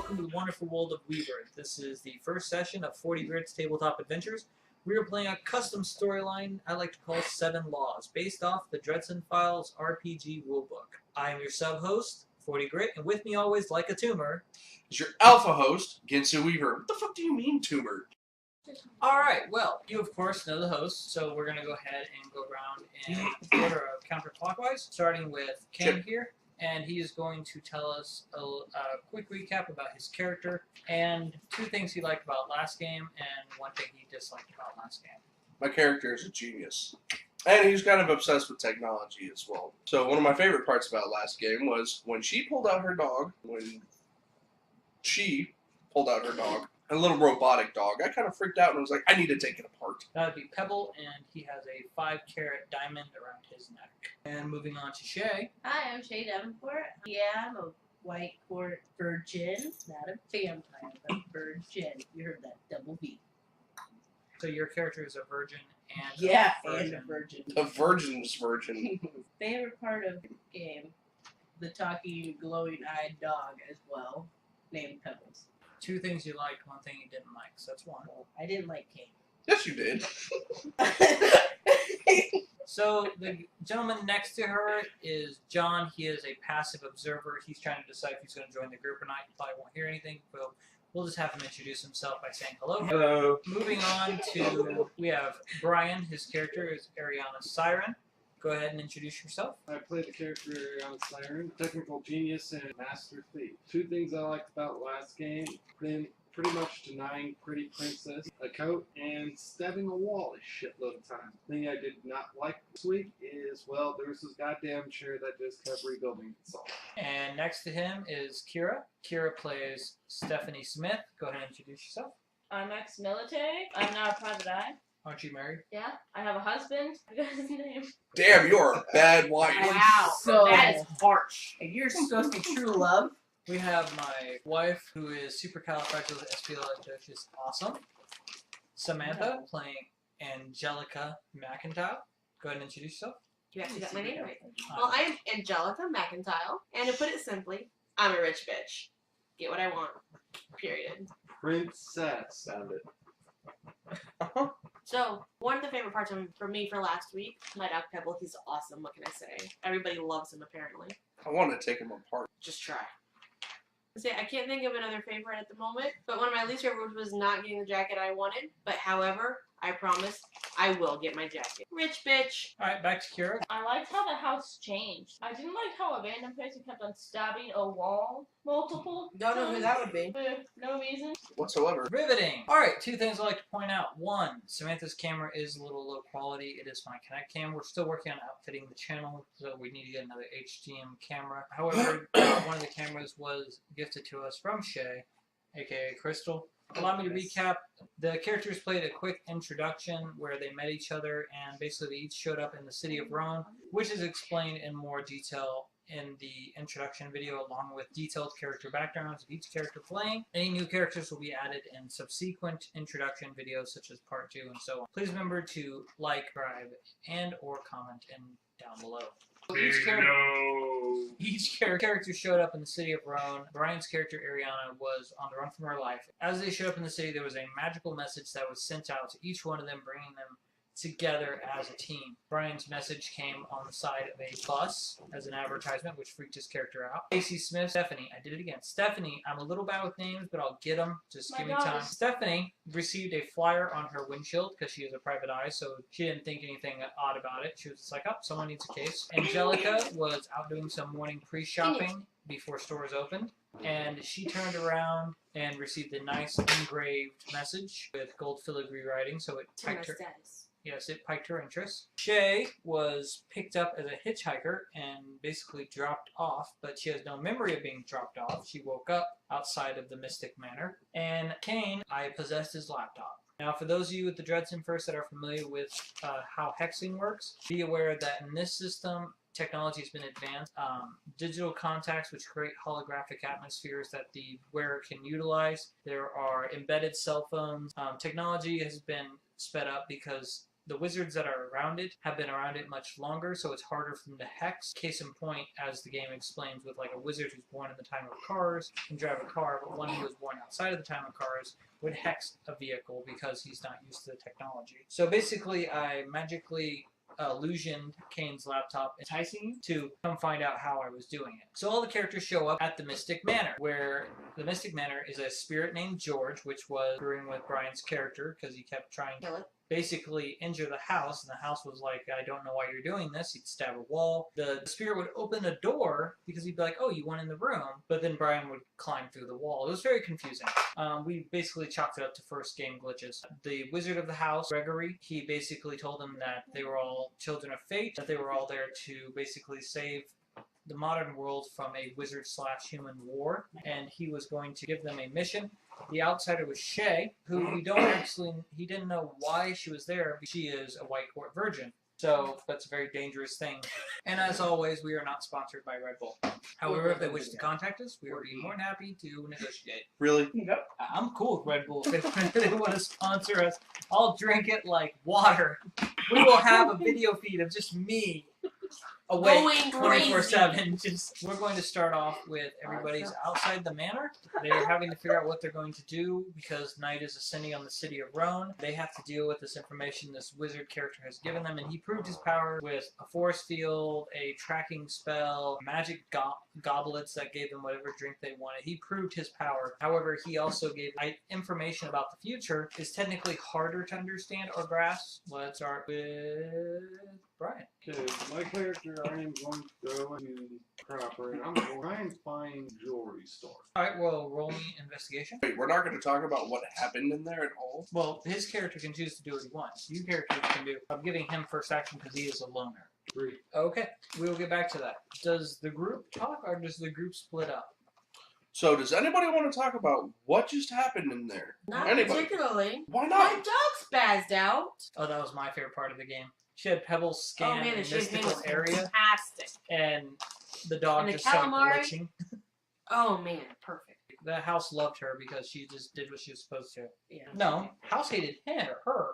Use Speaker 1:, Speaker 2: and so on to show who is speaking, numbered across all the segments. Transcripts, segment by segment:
Speaker 1: welcome to the wonderful world of Weaver. This is the first session of 40 Grit's Tabletop Adventures. We are playing a custom storyline I like to call 7 Laws, based off the Dresden Files RPG rulebook. I am your sub-host, 40 Grit, and with me always, like a tumor,
Speaker 2: is your alpha host, Ginsu Weaver. What the fuck do you mean, tumor?
Speaker 1: Alright, well, you of course know the host, so we're going to go ahead and go around in order of counterclockwise, starting with Ken here. And he is going to tell us a quick recap about his character and 2 things he liked about last game and 1 thing he disliked about last game.
Speaker 2: My character is a genius. And he's kind of obsessed with technology as well. So one of my favorite parts about last game was when she pulled out her dog, a little robotic dog, I kind of freaked out and was like, I need to take it apart.
Speaker 1: That would be Pebble, and he has a 5-carat diamond around his neck. And moving on to Shay.
Speaker 3: Hi, I'm Shay Davenport. Yeah, I'm a white court virgin, not a vampire, but virgin. You heard that, double V.
Speaker 1: So your character is a virgin and
Speaker 3: and a virgin.
Speaker 2: A virgin's virgin.
Speaker 3: Favorite part of the game, the talking, glowing-eyed dog as well, named Pebbles.
Speaker 1: 2 things you liked, 1 thing you didn't like. So that's 1.
Speaker 3: I didn't like Kane.
Speaker 2: Yes, you did.
Speaker 1: So the gentleman next to her is John. He is a passive observer. He's trying to decide if he's going to join the group or not. You probably won't hear anything, but we'll just have him introduce himself by saying hello.
Speaker 2: Hello.
Speaker 1: Moving on to, we have Brian. His character is Ariana Siren. Go ahead and introduce yourself.
Speaker 4: I played the character Ariana Siren, technical genius and master thief. 2 things I liked about last game, pretty much denying Pretty Princess a coat and stabbing a wall a shitload of times. The thing I did not like this week is, well, there was this goddamn chair that just kept rebuilding itself.
Speaker 1: And next to him is Kira. Kira plays Stephanie Smith. Go ahead and introduce yourself.
Speaker 5: I'm ex-military. I'm not a private eye.
Speaker 1: Aren't you married?
Speaker 5: Yeah. I have a husband. I got his name.
Speaker 2: Damn, you're a bad wife.
Speaker 3: Wow,
Speaker 5: So
Speaker 3: that is harsh. And you're supposed to be true love?
Speaker 1: We have my wife, who is supercalifragilisticexpialidocious awesome. Samantha, playing Angelica McIntyre. Go ahead and introduce yourself.
Speaker 6: You actually got my name right. Well, I am Angelica McIntyre, and to put it simply, I'm a rich bitch. Get what I want. Period.
Speaker 4: Princess.
Speaker 2: Found it.
Speaker 6: So, one of the favorite parts for me for last week, my dog Pebble, he's awesome, what can I say? Everybody loves him, apparently.
Speaker 2: I want to take him apart.
Speaker 6: Just try. See, I can't think of another favorite at the moment, but one of my least favorite was not getting the jacket I wanted. But however, I promise I will get my jacket. Rich bitch.
Speaker 1: Alright, back to Kira.
Speaker 5: I liked how the house changed. I didn't like how a random person kept on stabbing a wall multiple
Speaker 3: Don't know who
Speaker 5: times
Speaker 3: that would be.
Speaker 5: for no reason.
Speaker 2: Whatsoever.
Speaker 1: Riveting. Alright, 2 things I'd like to point out. 1, Samantha's camera is a little low quality. It is my Kinect cam. We're still working on outfitting the channel, so we need to get another HDM camera. However, one of the cameras was gifted to us from Shay, aka Crystal. Allow me to recap. The characters played a quick introduction where they met each other, and basically they each showed up in the city of Rome, which is explained in more detail in the introduction video, along with detailed character backgrounds of each character playing. Any new characters will be added in subsequent introduction videos, such as part 2 and so on. Please remember to like, subscribe, and or comment down below. Each character showed up in the city of Rome. Brian's character, Ariana, was on the run from her life. As they showed up in the city, there was a magical message that was sent out to each one of them, bringing them together as a team. Brian's message came on the side of a bus as an advertisement, which freaked his character out. Casey Smith, Stephanie, I did it again. Stephanie, I'm a little bad with names, but I'll get them. Just give me time. Stephanie received a flyer on her windshield because she is a private eye, so she didn't think anything odd about it. She was just like, oh, someone needs a case. Angelica was out doing some morning pre-shopping before stores opened, and she turned around and received a nice engraved message with gold filigree writing, so it piked her. Yes, it piked her interest. Shay was picked up as a hitchhiker and basically dropped off, but she has no memory of being dropped off. She woke up outside of the Mystic Manor. And Kane, I possessed his laptop. Now, for those of you with the Dresden First that are familiar with how hexing works, be aware that in this system, technology has been advanced. Digital contacts which create holographic atmospheres that the wearer can utilize. There are embedded cell phones. Technology has been sped up because the wizards that are around it have been around it much longer, so it's harder for them to hex. Case in point, as the game explains, with like a wizard who's born in the time of cars can drive a car, but one who was born outside of the time of cars would hex a vehicle because he's not used to the technology. So basically, I magically illusioned Kane's laptop, enticing you to come find out how I was doing it. So all the characters show up at the Mystic Manor, where the Mystic Manor is a spirit named George, which was screwing with Brian's character because he kept trying to basically injure the house, and the house was like, I don't know why you're doing this. He'd stab a wall. The spirit would open a door because he'd be like, oh, you went in the room, but then Brian would climb through the wall. It was very confusing. We basically chalked it up to first game glitches. The wizard of the house, Gregory, he basically told them that they were all children of fate, that they were all there to basically save the modern world from a wizard/human war, and he was going to give them a mission. The outsider was Shay, who he didn't know why she was there, but she is a white court virgin. So that's a very dangerous thing. And as always, we are not sponsored by Red Bull. However, if they wish to contact us, we would be more than happy to negotiate.
Speaker 2: Really?
Speaker 1: I'm cool with Red Bull. If they want to sponsor us, I'll drink it like water. We will have a video feed of just me awake 24/7. We're going to start off with everybody's outside the manor. They're having to figure out what they're going to do because night is ascending on the city of Roan. They have to deal with this information this wizard character has given them, and he proved his power with a force field, a tracking spell, magic goblets that gave them whatever drink they wanted. He proved his power. However, he also gave information about the future is technically harder to understand or grasp. Let's start with Brian.
Speaker 4: Okay, my character, I am going to go into proper, and I'm going to try and find jewelry store.
Speaker 1: Alright, well, roll me investigation.
Speaker 2: Wait, we're not going to talk about what happened in there at all?
Speaker 1: Well, his character can choose to do what he wants. You characters can do. I'm giving him first action because he is a loner.
Speaker 4: 3.
Speaker 1: Okay, we will get back to that. Does the group talk or does the group split up?
Speaker 2: So, does anybody want to talk about what just happened in there?
Speaker 6: Not
Speaker 2: Anybody?
Speaker 6: particularly.
Speaker 2: Why
Speaker 6: My
Speaker 2: not?
Speaker 6: dog spazzed out.
Speaker 1: Oh, that was my favorite part of the game. She had Pebbles scan
Speaker 6: the
Speaker 1: a
Speaker 6: shade
Speaker 1: mystical
Speaker 6: was
Speaker 1: area,
Speaker 6: fantastic.
Speaker 1: and the dog
Speaker 6: And the
Speaker 1: just started
Speaker 6: calamari?
Speaker 1: glitching.
Speaker 6: Oh man, perfect.
Speaker 1: The house loved her because she just did what she was supposed to.
Speaker 6: Yeah.
Speaker 1: No, house hated him or her.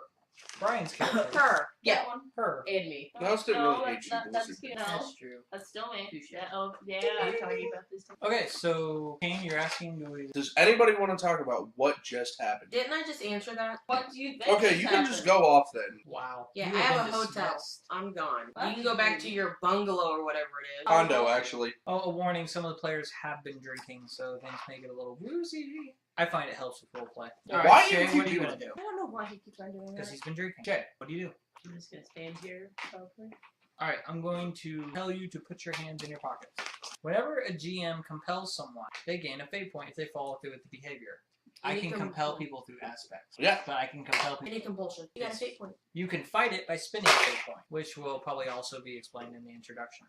Speaker 1: Brian's character.
Speaker 6: Her.
Speaker 5: Yeah.
Speaker 6: Yeah.
Speaker 5: One.
Speaker 1: Her.
Speaker 6: And me.
Speaker 2: Mouse didn't really hate you,
Speaker 5: That's
Speaker 2: Blizzard.
Speaker 5: cute.
Speaker 6: That's true.
Speaker 5: That's still me.
Speaker 6: Touche.
Speaker 5: Yeah, oh, yeah.
Speaker 6: I'm talking about this.
Speaker 1: Okay, so Kane, you're asking, do we?
Speaker 2: Does anybody want to talk about what just happened?
Speaker 6: Didn't I just answer that?
Speaker 5: What do you think?
Speaker 2: Okay, you can just go off then.
Speaker 1: Wow.
Speaker 6: Yeah,
Speaker 1: You
Speaker 6: I have a
Speaker 1: been
Speaker 6: hotel.
Speaker 1: dismissed.
Speaker 6: I'm gone.
Speaker 5: What?
Speaker 6: You can go back to your bungalow or whatever it is.
Speaker 2: Condo, actually.
Speaker 1: Oh, a warning, some of the players have been drinking, so things may get a little woozy. I find it helps with roleplay. Alright,
Speaker 2: Why
Speaker 1: Shay,
Speaker 2: you keep
Speaker 1: what are you
Speaker 2: doing
Speaker 1: going to do?
Speaker 5: I don't know why he keeps on doing
Speaker 1: Because
Speaker 5: that.
Speaker 1: he's been drinking. Shay, what do you do?
Speaker 3: I'm just gonna stand here, probably.
Speaker 1: Alright, I'm going to tell you to put your hands in your pockets. Whenever a GM compels someone, they gain a fate point if they follow through with the behavior. I
Speaker 6: Any
Speaker 1: can
Speaker 6: com-
Speaker 1: compel people through aspects.
Speaker 2: Yeah.
Speaker 1: But I can compel people.
Speaker 6: Any compulsion. You got a
Speaker 1: Yes.
Speaker 6: fate point.
Speaker 1: You can fight it by spending a fate point, which will probably also be explained in the introduction.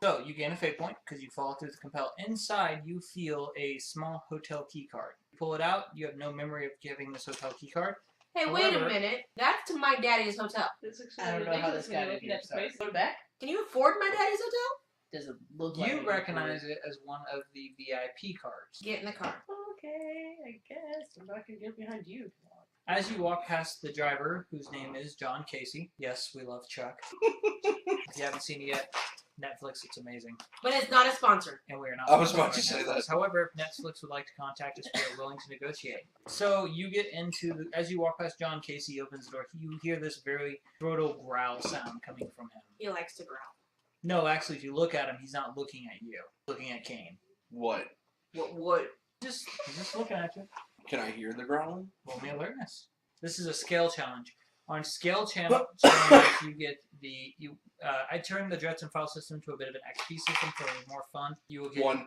Speaker 1: So, you gain a fate point because you follow through the compel. Inside, you feel a small hotel key card. You pull it out, you have no memory of giving this hotel key card.
Speaker 6: Hey, wait a
Speaker 1: However-
Speaker 6: minute. That's to my daddy's hotel.
Speaker 5: This is
Speaker 3: I don't know how this got in here, sorry. Put it back.
Speaker 6: Can you afford my daddy's hotel?
Speaker 3: Does it look like
Speaker 1: You
Speaker 3: it?
Speaker 1: recognize it as one of the VIP cards.
Speaker 6: Get in the car.
Speaker 3: Okay, I guess. I'm not gonna get behind you.
Speaker 1: As you walk past the driver, whose name is John Casey. Yes, we love Chuck. If you haven't seen it yet, Netflix, it's amazing.
Speaker 6: But it's not a sponsor.
Speaker 1: And we are not.
Speaker 2: I was
Speaker 1: sponsored
Speaker 2: about to
Speaker 1: by
Speaker 2: say
Speaker 1: Netflix.
Speaker 2: that.
Speaker 1: However, if Netflix would like to contact us, we are willing to negotiate. So you get into, as you walk past John Casey, he opens the door. You hear this very throatal growl sound coming from him.
Speaker 6: He likes to growl.
Speaker 1: No, actually, if you look at him, he's not looking at you. He's looking at Kane.
Speaker 2: What?
Speaker 6: What?
Speaker 1: He's just looking at you.
Speaker 2: Can I hear the growling?
Speaker 1: Roll me alertness. This is a scale challenge. On scale challenge, you get the I turned the Dresden File system to a bit of an XP system for more fun. You will get
Speaker 2: 1.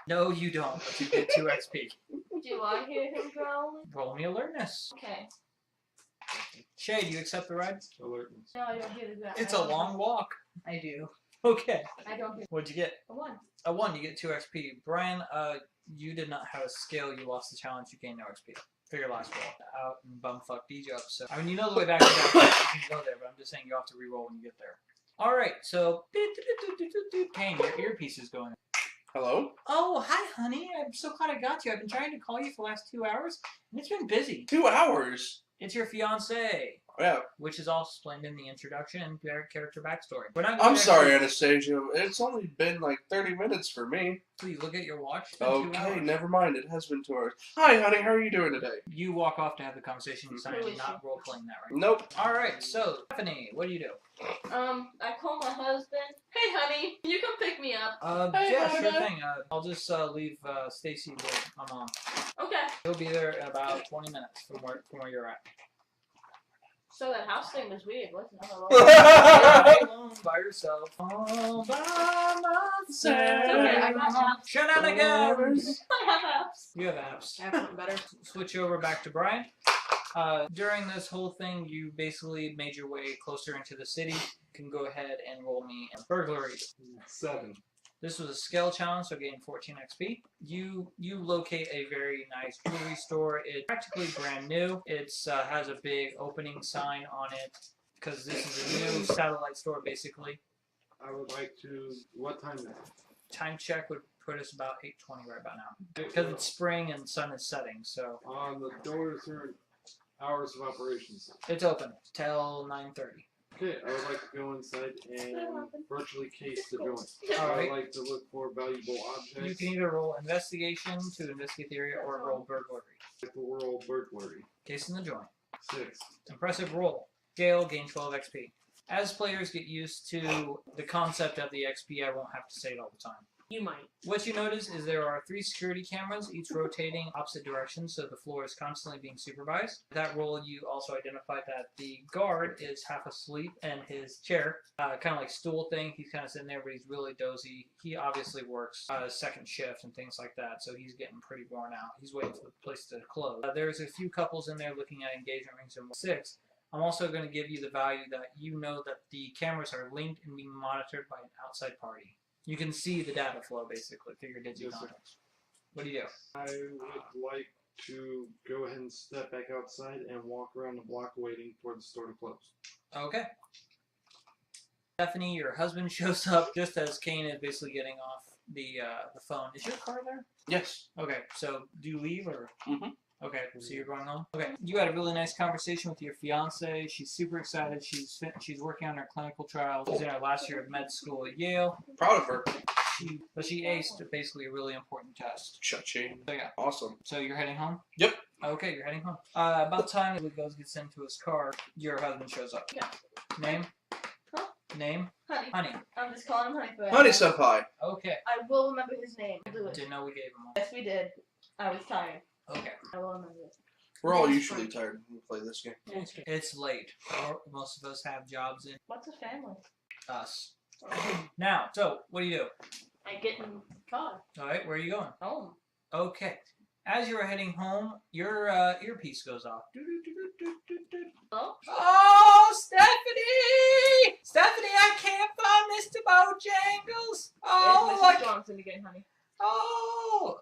Speaker 1: No, you don't. But you get 2 XP.
Speaker 5: Do I hear him growling?
Speaker 1: Roll me alertness.
Speaker 5: Okay.
Speaker 1: Shay, do you accept the ride?
Speaker 4: Alertness.
Speaker 5: No, I don't hear the growl.
Speaker 1: It's a long walk.
Speaker 3: I do.
Speaker 1: Okay.
Speaker 5: I don't hear
Speaker 1: What'd you get?
Speaker 5: a 1.
Speaker 1: A 1. You get 2 XP. Brian, you did not have a skill. You lost the challenge. You gained no XP. For your last roll. Out and bumfuck DJ up. So I mean, you know the way back. You can go there, but I'm just saying you have to re-roll when you get there. All right. So, Kane, your earpiece is going.
Speaker 2: Hello?
Speaker 1: Oh, hi, honey. I'm so glad I got you. I've been trying to call you for the last 2 hours, and it's been busy.
Speaker 2: 2 hours?
Speaker 1: It's your fiance.
Speaker 2: Yeah.
Speaker 1: which is all explained in the introduction and character backstory. We're not.
Speaker 2: I'm sorry, Anastasia. It's only been like 30 minutes for me.
Speaker 1: Please look at your watch. It's been 2
Speaker 2: Okay,
Speaker 1: hours.
Speaker 2: never mind. It has been 2 hours. Hi, honey. How are you doing today?
Speaker 1: You walk off to have the conversation. You
Speaker 5: Who
Speaker 1: sign
Speaker 5: is
Speaker 1: not
Speaker 5: she?
Speaker 1: role playing that right.
Speaker 2: Nope.
Speaker 1: All right. So Stephanie, what do you do?
Speaker 5: I call my husband. Hey, honey, you come pick me up.
Speaker 6: Hey,
Speaker 1: Yeah, sure
Speaker 6: Mama.
Speaker 1: thing. I'll just leave Stacy with my mom.
Speaker 5: Okay.
Speaker 1: He'll be there in about 20 minutes from where you're at.
Speaker 5: So that house thing was weird, wasn't it?
Speaker 1: You're alone by yourself. All by myself.
Speaker 5: Okay, I got apps.
Speaker 1: Shenanigans.
Speaker 5: I have apps.
Speaker 1: You have apps.
Speaker 6: I have something better.
Speaker 1: Switch over back to Brian. During this whole thing, you basically made your way closer into the city. You can go ahead and roll me a burglary.
Speaker 4: 7.
Speaker 1: This was a skill challenge, so gain 14 XP. You locate a very nice jewelry store. It's practically brand new. It has a big opening sign on it because this is a new satellite store, basically.
Speaker 4: I would like to. What time is it?
Speaker 1: Time check would put us about 8:20 right about now because it's spring and sun is setting, so
Speaker 4: On the doors are hours of operations.
Speaker 1: it's open till 9:30.
Speaker 4: Okay, I would like to go inside and virtually case the joint.
Speaker 1: All
Speaker 4: I
Speaker 1: right.
Speaker 4: would like to look for valuable objects.
Speaker 1: You can either roll investigation to investigate the area or roll burglary.
Speaker 4: Like the world burglary.
Speaker 1: Case in the joint.
Speaker 4: 6.
Speaker 1: Impressive roll. Gale, gain 12 XP. As players get used to the concept of the XP, I won't have to say it all the time.
Speaker 6: You might.
Speaker 1: What you notice is there are 3 security cameras, each rotating opposite directions, so the floor is constantly being supervised. That roll, you also identified that the guard is half asleep in his chair, kind of like stool thing. He's kind of sitting there, but he's really dozy. He obviously works second shift and things like that, so he's getting pretty worn out. He's waiting for the place to close. There's a few couples in there looking at engagement rings in 6. I'm also going to give you the value that you know that the cameras are linked and being monitored by an outside party. You can see the data flow basically through your
Speaker 4: Yes, sir.
Speaker 1: DigiContacts. What do you do?
Speaker 4: I would like to go ahead and step back outside and walk around the block waiting for the store to close.
Speaker 1: Okay. Stephanie, your husband shows up just as Kane is basically getting off the phone. Is your car there?
Speaker 2: Yes.
Speaker 1: Okay, so do you leave or?
Speaker 2: Mhm.
Speaker 1: Okay, so you're going home. Okay, you had a really nice conversation with your fiance. She's super excited. She's working on her clinical trials. She's in her last year of med school at Yale.
Speaker 2: Proud of her.
Speaker 1: She aced basically a really important test.
Speaker 2: Cha-ching.
Speaker 1: So yeah.
Speaker 2: Awesome.
Speaker 1: So you're heading home?
Speaker 2: Yep.
Speaker 1: Okay, you're heading home. About time he gets into his car, your husband shows up.
Speaker 5: Yeah.
Speaker 1: Name?
Speaker 5: Huh?
Speaker 1: Name?
Speaker 5: Honey.
Speaker 1: Honey.
Speaker 5: I'm just calling him Honey for
Speaker 2: Honey senpai.
Speaker 1: Okay.
Speaker 5: I will remember his name. I'll do it.
Speaker 1: Didn't know we gave him one.
Speaker 5: Yes, we did. I was tired.
Speaker 1: Okay.
Speaker 5: I will remember it.
Speaker 2: We're all
Speaker 6: That's
Speaker 2: usually
Speaker 6: fine.
Speaker 2: tired when we play this game.
Speaker 1: It's late. Most of us have jobs in
Speaker 5: What's a family?
Speaker 1: us. Now, so what do you do?
Speaker 5: I get in the car.
Speaker 1: All right, where are you going?
Speaker 5: Home.
Speaker 1: Okay. As you're heading home, your earpiece goes off.
Speaker 5: Oh?
Speaker 1: Oh, Stephanie! Stephanie, I can't find Mr. Bojangles. Oh,
Speaker 5: It's
Speaker 1: I
Speaker 5: Mrs. Johnson again, honey.
Speaker 1: Oh!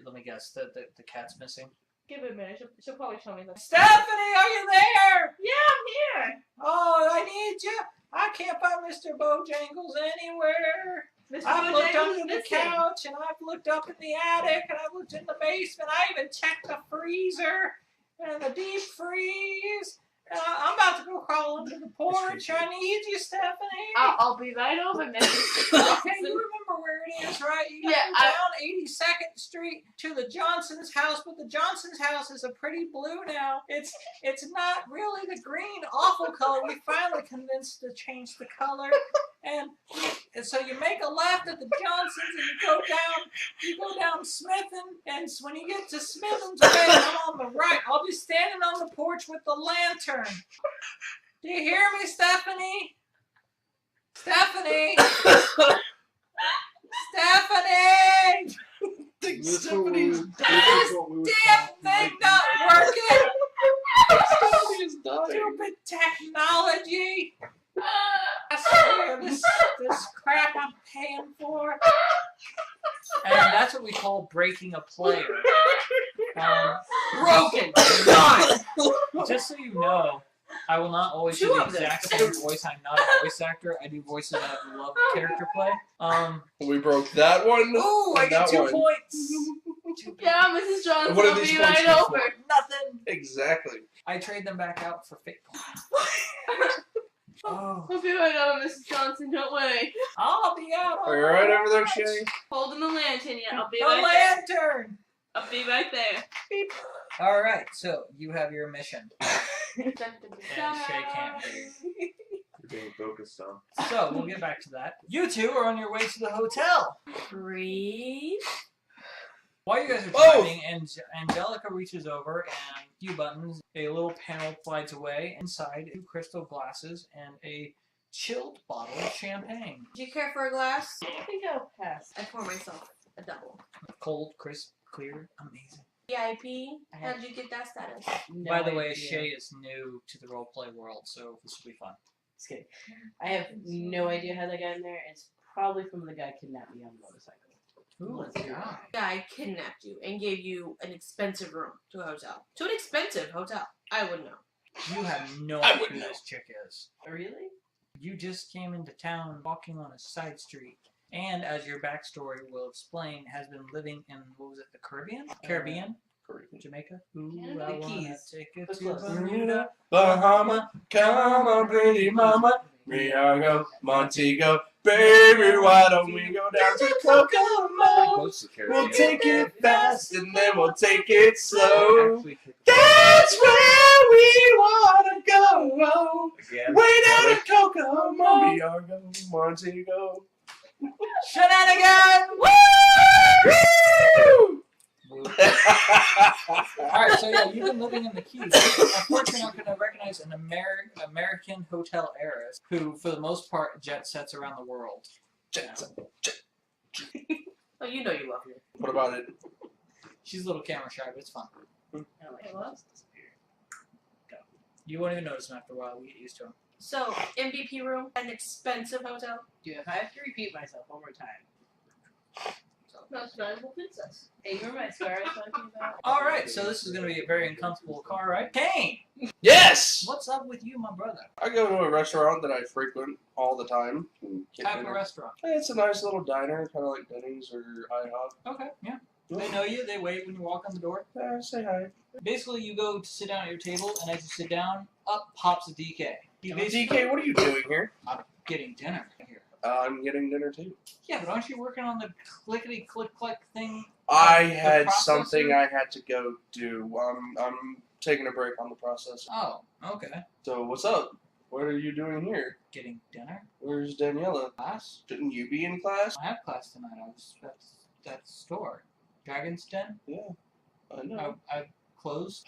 Speaker 1: Let me guess. The cat's missing.
Speaker 5: Give it a minute. She'll probably show me the.
Speaker 1: Stephanie, are you there?
Speaker 5: Yeah, I'm here.
Speaker 1: Oh, I need you. I can't find Mr. Bojangles anywhere.
Speaker 5: Mr.
Speaker 1: I've looked
Speaker 5: Bojangles
Speaker 1: under the
Speaker 5: missing.
Speaker 1: couch, and I've looked up in the attic, and I've looked in the basement. I even checked the freezer and the deep freeze. I'm about to go crawl under the porch. I need you, Stephanie.
Speaker 5: I'll be right over, Mrs.
Speaker 1: Okay, you remember where it is, right? You gotta
Speaker 5: Yeah,
Speaker 1: go down 82nd Street to the Johnson's house, but the Johnson's house is a pretty blue now. It's not really the green awful color. We finally convinced to change the color. And so you make a left at the Johnsons and you go down Smithin, and when you get to Smithin's way, I'm on the right. I'll be standing on the porch with the lantern. Do you hear me, Stephanie? Stephanie! Stephanie!
Speaker 2: think
Speaker 4: This
Speaker 2: Stephanie's
Speaker 4: is
Speaker 1: This
Speaker 4: what we would
Speaker 1: damn
Speaker 4: call
Speaker 1: thing
Speaker 4: making
Speaker 1: not
Speaker 4: eye
Speaker 1: working!
Speaker 2: Stephanie's dying.
Speaker 1: Stupid technology! I swear, this crap I'm paying for. And that's what we call breaking a player.
Speaker 6: Broken. Done.
Speaker 1: Just so you know, I will not always do
Speaker 6: Two
Speaker 1: the
Speaker 6: of them.
Speaker 1: exact same voice. I'm not a voice actor. I do voices that love character play.
Speaker 2: We broke that one.
Speaker 1: Ooh, I
Speaker 2: and
Speaker 1: get
Speaker 2: that
Speaker 1: 2
Speaker 2: one.
Speaker 1: points.
Speaker 6: Yeah, Mrs. Johnson
Speaker 2: What do
Speaker 6: will
Speaker 2: these
Speaker 6: be
Speaker 2: points
Speaker 6: right
Speaker 2: do
Speaker 6: over.
Speaker 2: for?
Speaker 1: Nothing.
Speaker 2: Exactly.
Speaker 1: I trade them back out for fake points. Oh,
Speaker 6: I'll be right over, Mrs. Johnson. Don't worry.
Speaker 1: I'll be out.
Speaker 2: Are you right over there, Shay?
Speaker 6: Holding the lantern yet. I'll be
Speaker 1: The
Speaker 6: right there.
Speaker 1: lantern.
Speaker 6: I'll be right there.
Speaker 1: All right, so you have your mission. And Shay can't hear you.
Speaker 7: You're being focused on.
Speaker 1: So we'll get back to that. You two are on your way to the hotel.
Speaker 6: Breathe.
Speaker 1: While you guys are
Speaker 2: Oh!
Speaker 1: driving, Angelica reaches over and a few buttons. A little panel slides away. Inside, 2 crystal glasses and a chilled bottle of champagne.
Speaker 6: Do you care for a glass?
Speaker 3: I think I'll pass.
Speaker 6: I pour myself a double.
Speaker 1: Cold, crisp, clear, amazing.
Speaker 6: VIP? How'd you get that status?
Speaker 3: No
Speaker 1: By the way,
Speaker 3: idea.
Speaker 1: Shay is new to the roleplay world, so this will be fun.
Speaker 3: Just kidding. I have no idea how they got in there. It's probably from the guy kidnapped me on the motorcycle.
Speaker 1: Ooh, yeah.
Speaker 6: Guy kidnapped you and gave you an expensive room to a hotel. To an expensive hotel. I wouldn't know.
Speaker 1: You have no
Speaker 2: I
Speaker 1: idea
Speaker 2: wouldn't
Speaker 1: who
Speaker 2: know.
Speaker 1: this chick is.
Speaker 3: Really?
Speaker 1: You just came into town walking on a side street, and as your backstory will explain, has been living in, what was it, the Caribbean? Caribbean? Jamaica? Ooh,
Speaker 3: Canada,
Speaker 1: I
Speaker 3: the
Speaker 1: wanna
Speaker 3: Keys.
Speaker 1: take it
Speaker 3: That's
Speaker 1: to
Speaker 3: close.
Speaker 1: Bermuda.
Speaker 2: Bahama, come on, pretty mama. Riago, Montego, baby, why don't we go down to Kokomo?
Speaker 7: Close to
Speaker 2: We'll
Speaker 7: Caribbean.
Speaker 2: take it fast and then we'll take it slow.
Speaker 7: Actually,
Speaker 2: That's where we wanna go.
Speaker 7: again.
Speaker 2: Way down in Kokomo, Riago, Montego.
Speaker 1: Shenanigans!
Speaker 2: Woo!
Speaker 1: Alright, so yeah, you've been living in the Keys. Unfortunately, you're not going to recognize an American hotel heiress who, for the most part, jet sets around the world.
Speaker 6: Oh, you know you love me.
Speaker 2: What about it?
Speaker 1: She's a little camera shy, but it's fun.
Speaker 3: I don't like
Speaker 6: Hey, what?
Speaker 1: You won't even notice him after a while. We get used to him.
Speaker 6: So, MVP room, an expensive hotel.
Speaker 3: Dude, if I have to repeat myself one more time.
Speaker 6: Most valuable princess.
Speaker 3: Hey, you remember my scar I was talking about?
Speaker 1: Alright, so this is going to be a very uncomfortable car ride. Kane!
Speaker 2: Yes!
Speaker 1: What's up with you, my brother?
Speaker 2: I go to a restaurant that I frequent all the time. and get
Speaker 1: Type of
Speaker 2: dinner.
Speaker 1: restaurant.
Speaker 2: It's a nice little diner, kind of like Denny's or IHOP.
Speaker 1: Okay, yeah. They know you. They wait when you walk on the door.
Speaker 2: Say hi.
Speaker 1: Basically, you go to sit down at your table, and as you sit down, up pops a DK. He basically
Speaker 2: DK, what are you doing here?
Speaker 1: getting dinner here.
Speaker 2: I'm getting dinner too.
Speaker 1: Yeah, but aren't you working on the clickety-click-click thing?
Speaker 2: I
Speaker 1: The
Speaker 2: had
Speaker 1: processor?
Speaker 2: something I had to go do. I'm taking a break on the process.
Speaker 1: Oh, okay.
Speaker 2: So what's up? What are you doing here?
Speaker 1: Getting dinner?
Speaker 2: Where's Daniela?
Speaker 1: Class?
Speaker 2: Shouldn't you be in class?
Speaker 1: I have class tonight. I was at that store. Dragon's Den?
Speaker 2: I know.
Speaker 1: I closed.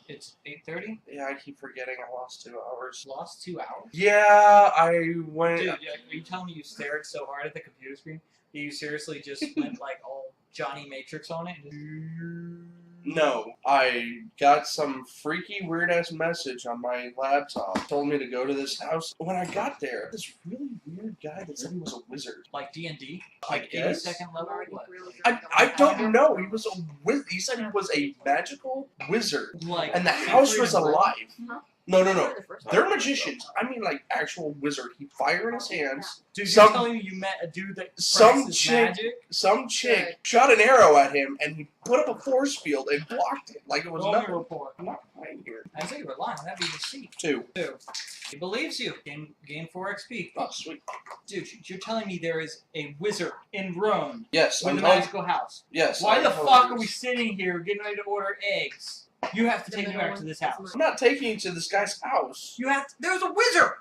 Speaker 1: It's 8:30.
Speaker 2: Yeah, I keep forgetting I lost 2 hours.
Speaker 1: Lost 2 hours.
Speaker 2: Yeah, I went.
Speaker 1: Dude, are you telling me you stared so hard at the computer screen that you seriously just went like all Johnny Matrix on it?
Speaker 2: No, I got some freaky weird ass message on my laptop. Told me to go to this house. When I got there, this really weird guy that said he was a wizard.
Speaker 1: Like D&D?
Speaker 2: I
Speaker 1: Like
Speaker 2: guess.
Speaker 1: 82nd level or what?
Speaker 2: I don't know. He was a he said he was a magical wizard,
Speaker 1: Like,
Speaker 2: and the house was alive.
Speaker 6: Huh?
Speaker 2: No. They're magicians. I mean, like actual wizard. He fire in his hands.
Speaker 1: Dude,
Speaker 2: Some-
Speaker 1: you're telling me you met a dude that
Speaker 2: some
Speaker 1: practices
Speaker 2: chick-
Speaker 1: magic?
Speaker 2: Some chick shot an arrow at him, and he put up a force field and blocked it like it was
Speaker 1: Roll me a
Speaker 2: nothing.
Speaker 1: report.
Speaker 2: I'm not lying here.
Speaker 1: I think you were lying. That'd be deceit.
Speaker 2: 2.
Speaker 1: He believes you. Gain 4 XP.
Speaker 2: Oh, sweet.
Speaker 1: Dude, you're telling me there is a wizard in Rome
Speaker 2: Yes,
Speaker 1: with a
Speaker 2: I'm
Speaker 1: magical house.
Speaker 2: Yes.
Speaker 1: Why
Speaker 2: I
Speaker 1: the
Speaker 2: know
Speaker 1: fuck
Speaker 2: it
Speaker 1: are we
Speaker 2: is.
Speaker 1: sitting here getting ready to order eggs? You have to take me back to this house.
Speaker 2: I'm not taking you to this guy's house.
Speaker 1: You have to, there's a wizard!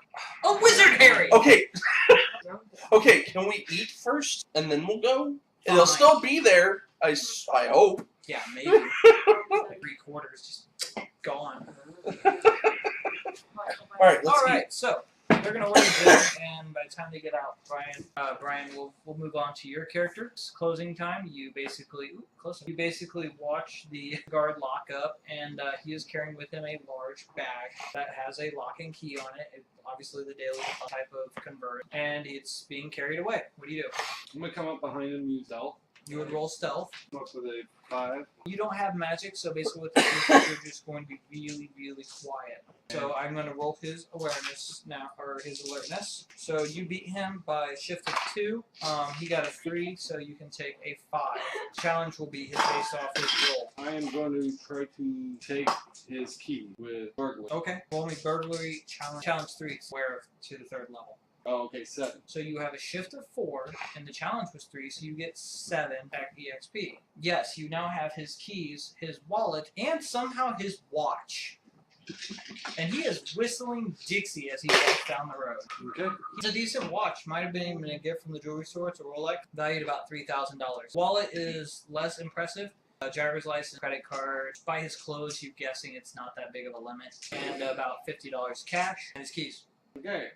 Speaker 1: A wizard, Harry!
Speaker 2: Okay. Okay, can we eat first and then we'll go? It'll
Speaker 1: Fine.
Speaker 2: still be there. I hope.
Speaker 1: Yeah, maybe. 3 quarters just gone.
Speaker 2: Alright, let's
Speaker 1: Alright, so they're gonna order dinner, and by the time they get out, Brian, we'll move on to your character. It's closing time. You basically watch the guard lock up, and he is carrying with him a large bag that has a lock and key on it. Obviously, the daily type of convert, and it's being carried away. What do you do?
Speaker 4: I'm gonna come up behind him and use stealth.
Speaker 1: You would roll stealth.
Speaker 4: Come up with a 5.
Speaker 1: You don't have magic, so basically what this is, you're just going to be really, really quiet. So I'm going to roll his awareness now, or his alertness. So you beat him by a shift of 2. He got a 3, so you can take a 5. Challenge will be based off his roll.
Speaker 4: I am going to try to take his key with burglary.
Speaker 1: Okay. Roll me burglary challenge 3, swear to the 3rd level.
Speaker 4: Oh, okay, 7.
Speaker 1: So you have a shift of 4, and the challenge was 3, so you get 7 back EXP. Yes, you now have his keys, his wallet, and somehow his watch. And he is whistling Dixie as he walks down the road.
Speaker 4: Okay.
Speaker 1: It's a decent watch. Might have been even a gift from the jewelry store. It's a Rolex, valued about $3,000. Wallet is less impressive. Driver's license, credit card. By his clothes, you're guessing it's not that big of a limit. And about $50 cash. And his keys.
Speaker 4: Okay,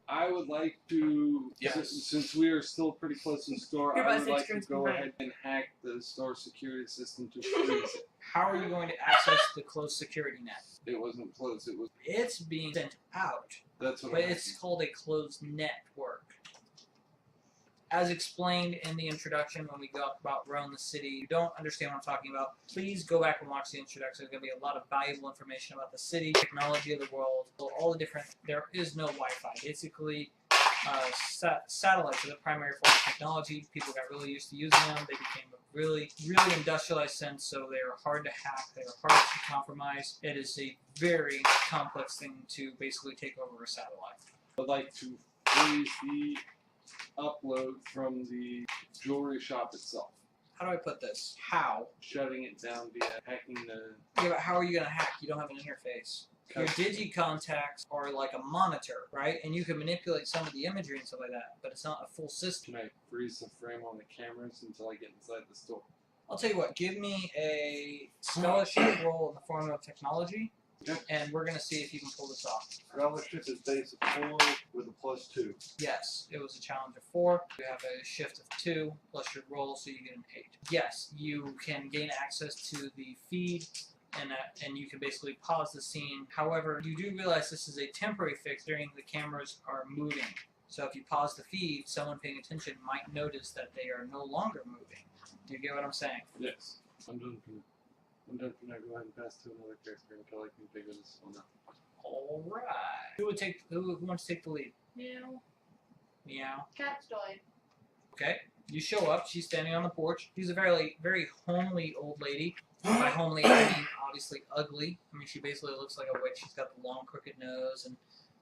Speaker 4: I would like to, since we are still pretty close to the store,
Speaker 6: You're
Speaker 4: I
Speaker 6: about
Speaker 4: would
Speaker 6: 6
Speaker 4: like to
Speaker 6: turns
Speaker 4: go
Speaker 6: behind.
Speaker 4: ahead and hack the store security system to freeze it.
Speaker 1: How are you going to access the closed security net?
Speaker 4: It wasn't closed, it was,
Speaker 1: It's being sent out,
Speaker 4: that's what
Speaker 1: but
Speaker 4: I'm
Speaker 1: it's called a closed network. As explained in the introduction when we talked about Rome the City, you don't understand what I'm talking about, please go back and watch the introduction. There's going to be a lot of valuable information about the city, technology of the world, all the different, there is no Wi-Fi. Basically, satellites are the primary form of technology. People got really used to using them. They became a really industrialized sense, so they are hard to hack. They are hard to compromise. It is a very complex thing to basically take over a satellite.
Speaker 4: I'd like to freeze the upload from the jewelry shop itself.
Speaker 1: How do I put this? How?
Speaker 4: Shutting it down via hacking the...
Speaker 1: Yeah, but how are you going to hack? You don't have an interface. Your digi-contacts are like a monitor, right? And you can manipulate some of the imagery and stuff like that, but it's not a full system.
Speaker 4: Can I freeze the frame on the cameras until I get inside the store?
Speaker 1: I'll tell you what, give me a scholarship roll in the form of technology, and we're going to see if you can pull this off.
Speaker 7: Scholarship is base of 4 with a +2.
Speaker 1: Yes, it was a challenge of 4. You have a shift of 2 plus your roll, so you get an 8. Yes, you can gain access to the feed, and you can basically pause the scene. However, you do realize this is a temporary fix during the cameras are moving. So if you pause the feed, someone paying attention might notice that they are no longer moving. Do you get what I'm saying?
Speaker 4: Yes. I'm done for now. Go ahead and pass to another character until I can figure this one out.
Speaker 1: Alright. Who wants to take the lead?
Speaker 5: Meow.
Speaker 1: Meow.
Speaker 5: Cat's died.
Speaker 1: Okay. You show up, she's standing on the porch. She's a very, very homely old lady. By homely, I mean obviously ugly. I mean, she basically looks like a witch. She's got the long, crooked nose, and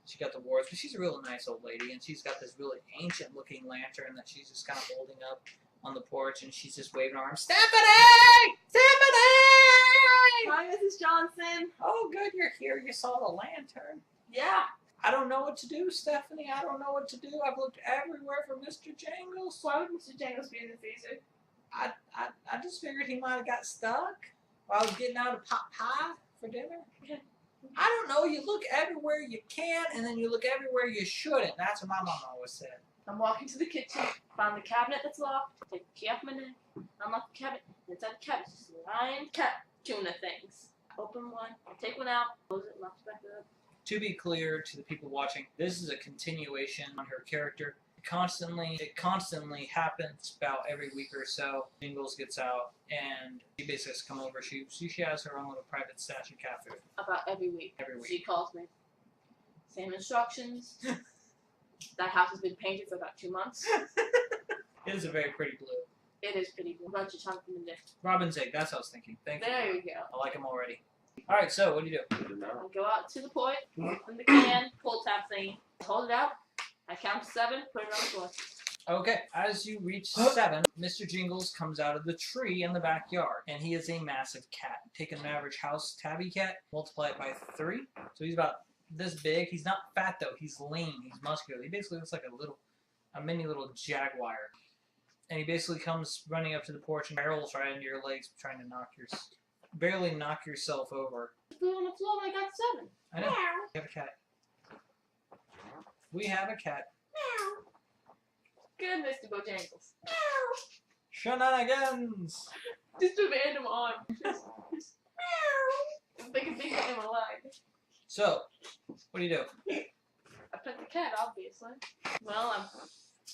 Speaker 1: she got the warts. But she's a real nice old lady, and she's got this really ancient-looking lantern that she's just kind of holding up on the porch, and she's just waving her arms. Stephanie! Stephanie!
Speaker 6: Hi, Mrs. Johnson.
Speaker 1: Oh, good, you're here. You saw the lantern.
Speaker 5: Yeah.
Speaker 1: I don't know what to do, Stephanie. I don't know what to do. I've looked everywhere for Mr. Jangles.
Speaker 5: Why would Mr. Jangles be in the freezer?
Speaker 1: I just figured he might have got stuck while I was getting out of pot pie for dinner. I don't know. You look everywhere you can, and then you look everywhere you shouldn't. That's what my mom always said.
Speaker 5: I'm walking to the kitchen, find the cabinet that's locked, take the key off my neck, unlock the cabinet, and inside the cabinet is just lying cat tuna things. Open one, take one out, close it, lock it back up.
Speaker 1: To be clear to the people watching, this is a continuation on her character. It constantly happens about every week or so. Jingles gets out, and she basically has to come over. She has her own little private stash of cat food.
Speaker 5: About every week.
Speaker 1: Every week.
Speaker 5: She calls me. Same instructions. That house has been painted for about 2 months.
Speaker 1: It is a very pretty blue.
Speaker 5: It is pretty good. Bunch of chunks in the dish.
Speaker 1: Robin's egg, that's what I was thinking. Thank you.
Speaker 5: There you go.
Speaker 1: I like him already. Alright, so what do you do?
Speaker 5: I go out to the point, open the can, pull tab thingy, hold it out, I count to 7, put it on the floor.
Speaker 1: Okay, as you reach 7, Mr. Jingles comes out of the tree in the backyard, and he is a massive cat. Take an average house tabby cat, multiply it by 3, so he's about this big. He's not fat though, he's lean, he's muscular. He basically looks like a mini little jaguar. And he basically comes running up to the porch and barrels right into your legs, trying to barely knock yourself over.
Speaker 5: Put it on the floor and I got 7.
Speaker 1: I know. We have a cat. We have a cat.
Speaker 5: Good, Mr. Bojangles.
Speaker 1: Shenanigans!
Speaker 5: Just a random arm. Just make a big name alive.
Speaker 1: So, what do you do?
Speaker 5: I put the cat, obviously. Well,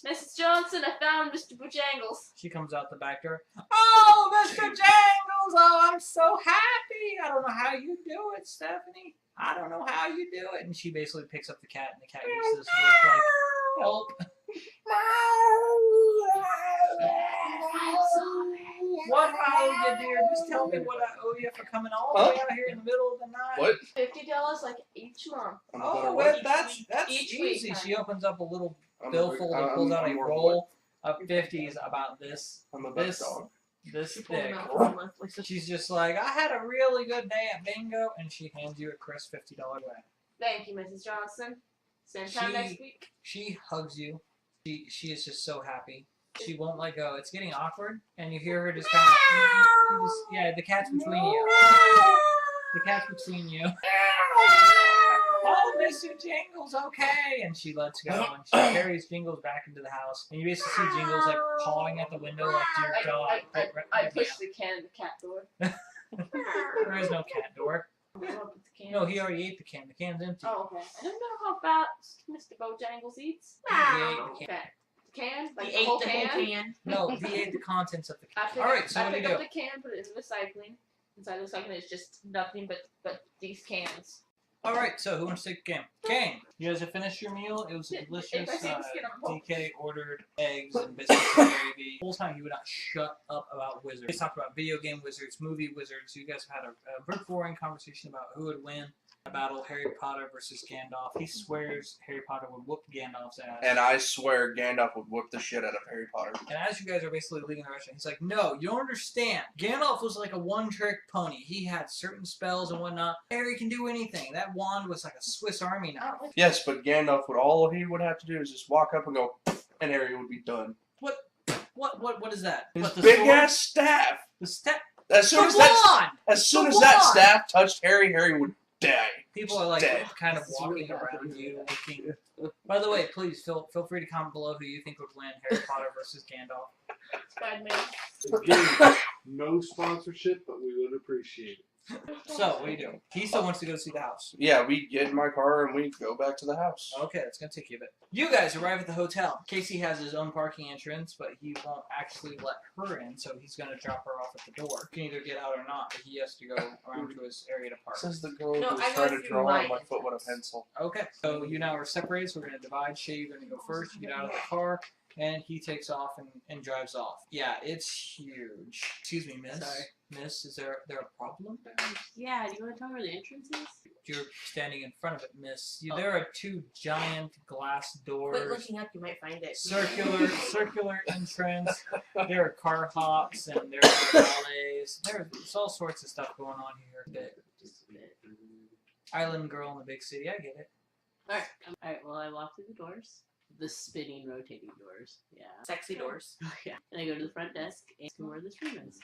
Speaker 5: Mrs. Johnson, I found Mr. Bojangles.
Speaker 1: She comes out the back door. Oh, Mr. Jangles! Oh, I'm so happy! I don't know how you do it, Stephanie. I don't know how you do it. And she basically picks up the cat, and the cat gives this look like, help. What I owe you, dear? Just tell me what I owe you for coming all the way out here in the middle of the night.
Speaker 2: What?
Speaker 5: $50 like each month.
Speaker 1: Oh, well, that's
Speaker 5: Each
Speaker 1: easy.
Speaker 5: week,
Speaker 1: She opens up a little
Speaker 2: I'm a
Speaker 1: billfold and
Speaker 2: big-
Speaker 1: pulls
Speaker 2: I'm
Speaker 1: out a
Speaker 2: more
Speaker 1: roll of 50s about this
Speaker 2: I'm a big
Speaker 1: this
Speaker 2: dog.
Speaker 1: this
Speaker 5: You pull them
Speaker 1: thick.
Speaker 5: out for monthly. So
Speaker 1: She's just like, I had a really good day at bingo, and she hands you a crisp $50 back.
Speaker 5: thank you, Mrs. Johnson. Same time
Speaker 1: She-
Speaker 5: next week.
Speaker 1: She hugs you. She is just so happy. She won't let go. It's getting awkward, and you hear her just kind of, yeah, the cat's between you. The cat's between you. Oh, Mr. Jingles, okay. And she lets go, and she carries Jingles back into the house. And you basically see Jingles like pawing at the window like your dog.
Speaker 5: I push the can in the cat door.
Speaker 1: There is no cat door.
Speaker 5: Open the can.
Speaker 1: No, he already ate the can. The can's empty.
Speaker 5: Oh, okay. I don't know how fast Mr. Bojangles eats.
Speaker 1: He ate the can.
Speaker 5: Okay. Can? Like
Speaker 6: He
Speaker 5: the
Speaker 6: ate
Speaker 5: whole
Speaker 6: the
Speaker 5: can?
Speaker 6: whole can.
Speaker 1: No, he ate the contents of the
Speaker 5: I
Speaker 1: can.
Speaker 5: pick
Speaker 1: All
Speaker 5: up,
Speaker 1: right, so
Speaker 5: I
Speaker 1: what do
Speaker 5: pick
Speaker 1: you do?
Speaker 5: up the can, put it in the recycling. Inside the recycling is just nothing but these cans.
Speaker 1: All right, so who wants to take the game? Kane, you guys have finished your meal. It was
Speaker 5: If I
Speaker 1: delicious.
Speaker 5: see the skin, I'm home.
Speaker 1: DK ordered eggs and biscuits and gravy. The whole time he would not shut up about wizards. He talked about video game wizards, movie wizards. You guys have had a very boring conversation about who would win a battle, Harry Potter versus Gandalf. He swears Harry Potter would whoop Gandalf's ass.
Speaker 2: And I swear Gandalf would whip the shit out of Harry Potter.
Speaker 1: And as you guys are basically leaving the restaurant, he's like, no, you don't understand. Gandalf was like a one-trick pony. He had certain spells and whatnot. Harry can do anything. That wand was like a Swiss Army knife.
Speaker 2: Yes, but Gandalf would all he would have to do is just walk up and go, and Harry would be done.
Speaker 1: What is that?
Speaker 2: His
Speaker 1: What, the
Speaker 2: big
Speaker 1: sword?
Speaker 2: ass staff.
Speaker 1: The step.
Speaker 2: As soon
Speaker 1: The
Speaker 2: as that
Speaker 1: wand!
Speaker 2: as soon
Speaker 1: The
Speaker 2: as that
Speaker 1: wand!
Speaker 2: staff touched Harry, Harry would die.
Speaker 1: People are like
Speaker 2: Dead.
Speaker 1: kind of
Speaker 4: This is
Speaker 1: walking
Speaker 4: really
Speaker 1: around
Speaker 4: happening.
Speaker 1: you, looking. By the way, please feel free to comment below who you think would win, Harry Potter versus Gandalf.
Speaker 5: Spider-Man.
Speaker 7: Again, no sponsorship, but we would appreciate it.
Speaker 1: So, what do you do? He still wants to go see the house.
Speaker 2: Yeah, we get in my car and we go back to the house.
Speaker 1: Okay, it's gonna take you a bit. You guys arrive at the hotel. Casey has his own parking entrance, but he won't actually let her in, so he's gonna drop her off at the door. You can either get out or not, but he has to go around to his area to park.
Speaker 2: Says the girl
Speaker 6: No,
Speaker 2: who was
Speaker 6: I
Speaker 2: trying
Speaker 6: go
Speaker 2: to
Speaker 6: through
Speaker 2: draw
Speaker 6: my
Speaker 2: on my foot with a
Speaker 6: entrance.
Speaker 2: pencil.
Speaker 1: Okay, so you now are separated, so we're gonna divide. Shay, you're gonna go first. You get out of the car, and he takes off and drives off. Yeah, it's huge. Excuse me, miss.
Speaker 6: Sorry.
Speaker 1: Miss, is there a problem?
Speaker 6: Yeah, do you want to tell me where the entrance is?
Speaker 1: You're standing in front of it, miss. There are two giant glass doors.
Speaker 6: Quit looking up, you might find it.
Speaker 1: Circular entrance. There are car hops and there are ballets. There's all sorts of stuff going on here.
Speaker 6: Just a bit.
Speaker 1: Island girl in the big city. I get it.
Speaker 6: Alright, well, I walk through the doors. The spinning, rotating doors. Yeah. Sexy doors. Yeah. And I go to the front desk and ask them where this room is.